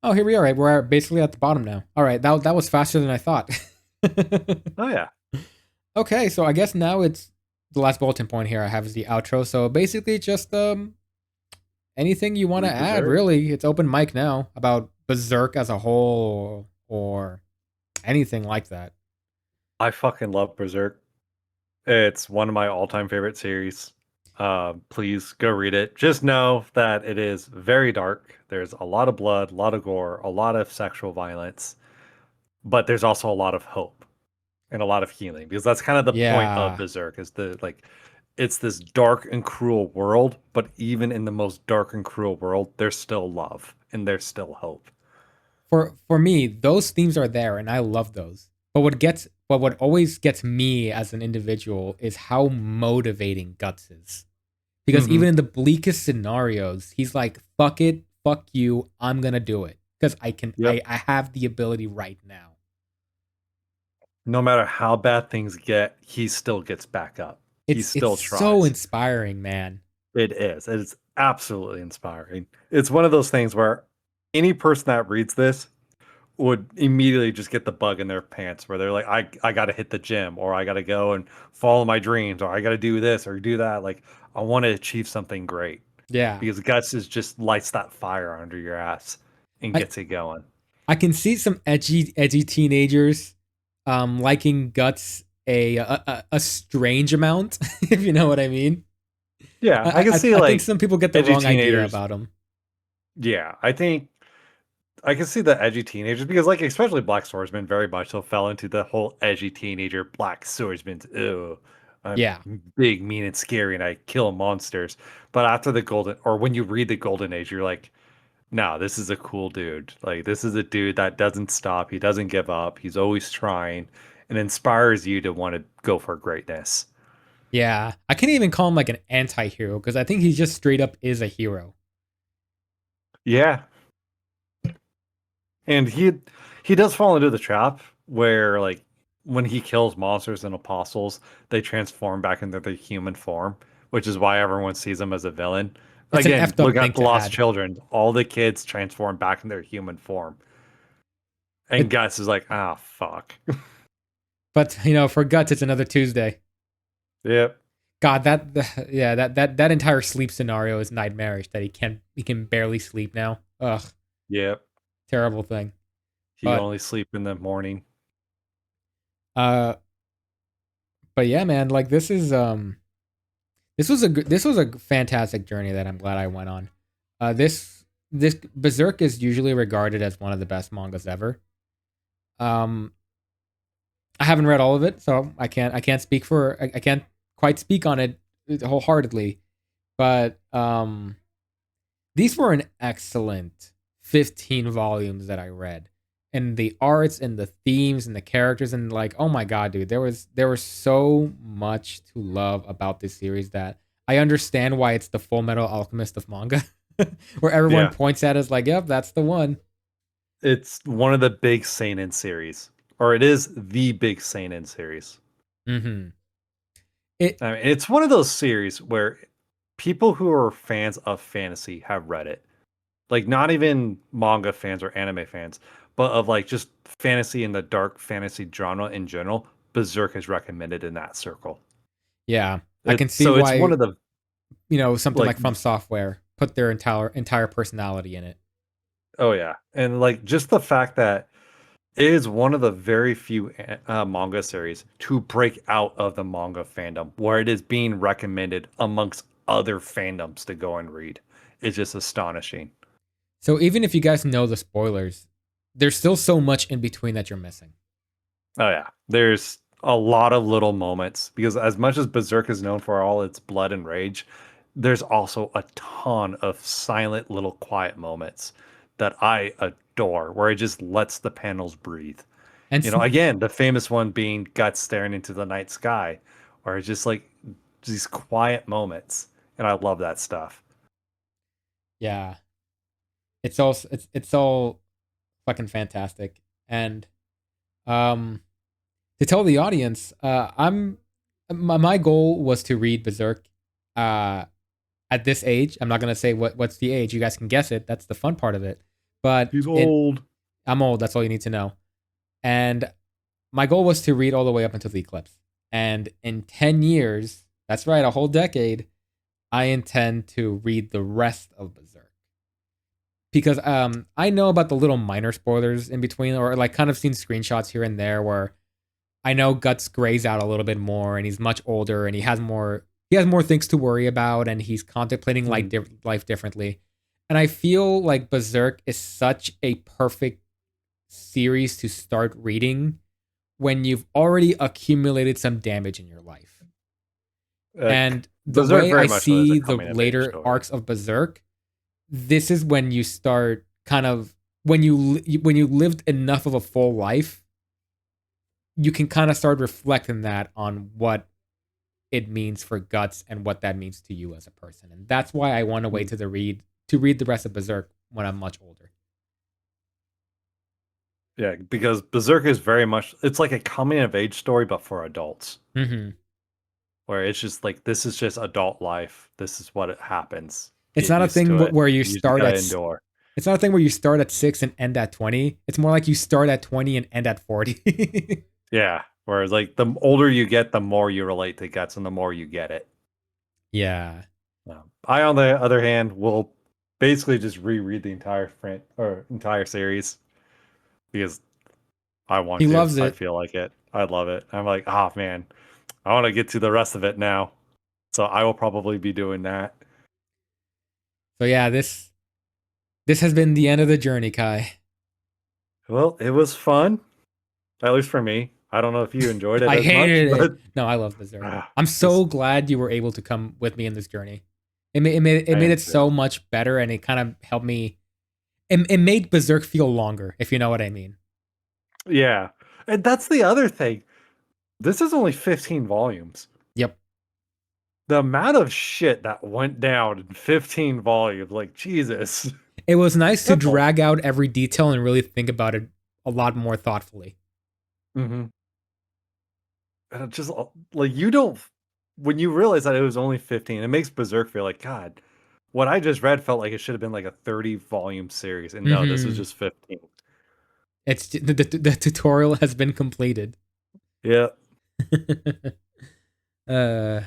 oh, here we are. Right, we're basically at the bottom now. All right, that was faster than I thought. Oh yeah. Okay, so I guess now it's the last bulletin point here I have is the outro. So basically, just anything you want to Read add, Berserk. really. It's open mic now about Berserk as a whole or anything like that. I fucking love Berserk. It's one of my all-time favorite series. Please go read it. Just know that it is very dark. There's a lot of blood, a lot of gore, a lot of sexual violence, but there's also a lot of hope and a lot of healing because that's kind of the point of Yeah. Berserk is it's this dark and cruel world, but even in the most dark and cruel world, there's still love and there's still hope. For me, those themes are there and I love those. But what always gets me as an individual is how motivating Guts is. Because Hmm. even in the bleakest scenarios, he's like, fuck it, fuck you, I'm gonna do it. Because Yep. I have the ability right now. No matter how bad things get, he still gets back up. He It's still so tries. inspiring, man. It is. It is absolutely inspiring. It's one of those things where any person that reads this would immediately just get the bug in their pants where they're like, I got to hit the gym or I got to go and follow my dreams or I got to do this or do that. Like, I want to achieve something great Yeah. because Guts is just lights that fire under your ass and I, gets it going. I can see some edgy teenagers liking Guts a strange amount, if you know what I mean. Yeah, I can see I think like some people get the edgy wrong idea teenagers. about him. Yeah, I think I can see the edgy teenagers because, like, especially Black Swordsman very much so fell into the whole edgy teenager Black Swordsman's. Ew, I'm Yeah. big, mean, and scary, and I kill monsters. But after the Golden, or when you read the Golden Age, you're like, no, this is a cool dude. Like, this is a dude that doesn't stop. He doesn't give up. He's always trying, and inspires you to want to go for greatness. Yeah. I can't even call him like an anti hero because I think he just straight up is a hero. Yeah, and he does fall into the trap where like when he kills monsters and apostles, they transform back into their human form, which is why everyone sees him as a villain. It's an Again, effed look up thing at the to Lost add. Children. All the kids transform back in their human form. And It, Gus is like, ah, fuck. but you know, for Guts, it's another Tuesday. Yep. God, yeah, that entire sleep scenario is nightmarish. That he can barely sleep now. Ugh, Yep. terrible thing. He But only sleep in the morning. uh, but yeah, man, like this was a fantastic journey that I'm glad I went on. This Berserk is usually regarded as one of the best mangas ever. Um, I haven't read all of it, so I can't speak for I can't quite speak on it wholeheartedly. But these were an excellent 15 volumes that I read. And the arts and the themes and the characters and like, oh my god, dude, there was so much to love about this series that I understand why it's the Full Metal Alchemist of manga. Where everyone Yeah. points at it as like, yep, that's the one. It's one of the big seinen series. or it is the big seinen series. Mm-hmm. It I mean, it's one of those series where people who are fans of fantasy have read it. Like not even manga fans or anime fans, but of like just fantasy and the dark fantasy genre in general. Berserk is recommended in that circle. yeah, I can see So it's one why, of the something like like From Software put their entire personality in it. oh yeah, and like just the fact that it is one of the very few manga series to break out of the manga fandom, where it is being recommended amongst other fandoms to go and read. It's just astonishing. So even if you guys know the spoilers, there's still so much in between that you're missing. Oh yeah, there's a lot of little moments because as much as Berserk is known for all its blood and rage, there's also a ton of silent little quiet moments that I adore where it just lets the panels breathe. And You know, again, the famous one being Guts staring into the night sky, or just like these quiet moments. And I love that stuff. yeah, it's all fucking fantastic. And um, to tell the audience, my goal was to read Berserk uh at this age. I'm not gonna say what's the age. You guys can guess it. That's the fun part of it. But He's old. I'm old. That's all you need to know. And my goal was to read all the way up until the eclipse. And in 10 years, that's right, a whole decade, I intend to read the rest of Berserk. Because I know about the little minor spoilers in between, or like kind of seen screenshots here and there where I know Guts grays out a little bit more and he's much older and he has more things to worry about and he's contemplating life differently. And I feel like Berserk is such a perfect series to start reading when you've already accumulated some damage in your life. And the Berserk way very I much so is a see the coming of age later story. arcs of Berserk, this is when you start kind of when you lived enough of a full life, you can kind of start reflecting that on what it means for Guts and what that means to you as a person. And that's why I want to wait to read the rest of Berserk when I'm much older. Yeah, because Berserk is very much it's like a coming of age story, but for adults. Mm-hmm. Where it's just like this is just adult life. This is what it happens. It's Get not a used thing to it. where you You just start gotta at endure. It's not a thing where you start at 6 and end at 20. It's more like you start at 20 and end at 40. Yeah. Whereas like the older you get, the more you relate to Guts and the more you get it. Yeah. I, on the other hand, will basically just reread the entire series because I want He to. loves I it. feel like it. I love it. I'm like, oh man, I want to get to the rest of it now. So I will probably be doing that. So yeah, this has been the end of the journey, Kai. Well, it was fun, at least for me. I don't know if you enjoyed it I as much, hated it. but No, I love Berserk. I'm this so glad you were able to come with me in this journey. It made I it so much better, and it kind of helped me. It made Berserk feel longer, if you know what I mean. yeah, and that's the other thing. This is only 15 volumes. Yep. The amount of shit that went down in 15 volumes, like Jesus. It was nice to That's all. drag out every detail and really think about it a lot more thoughtfully. Mm-hmm. And it just like you don't when you realize that it was only 15, it makes Berserk feel like God. What I just read felt like it should have been like a 30 volume series, and no, this was Mm-hmm. just 15. It's the tutorial has been completed. Yeah. uh,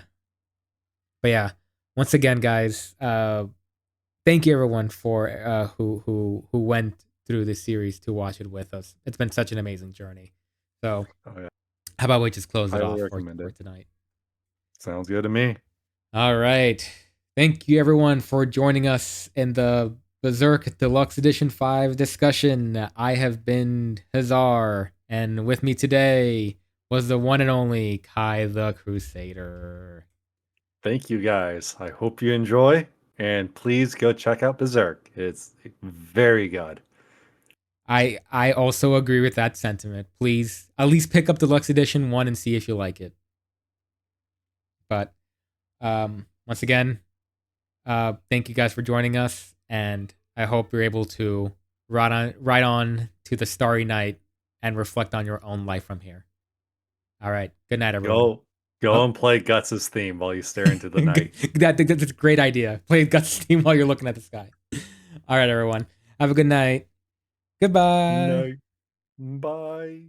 but yeah, once again, guys, thank you everyone for who went through this series to watch it with us. It's been such an amazing journey. So, Oh yeah. how about we just close it Highly off recommend for it. tonight? Sounds good to me. All right. Thank you everyone for joining us in the Berserk Deluxe Edition 5 discussion. I have been Hazar, and with me today was the one and only Kai the Crusader. Thank you guys. I hope you enjoy, and please go check out Berserk. It's very good. I also agree with that sentiment. Please at least pick up Deluxe Edition 1 and see if you like it. But once again, thank you guys for joining us, and I hope you're able to ride on to the Starry Night and reflect on your own life from here. All right. Good night, everyone. Go Oh, and play Guts' theme while you stare into the night. that's a great idea. Play Guts Steam while you're looking at the sky. All right, everyone. Have a good night. Goodbye. Night. Bye.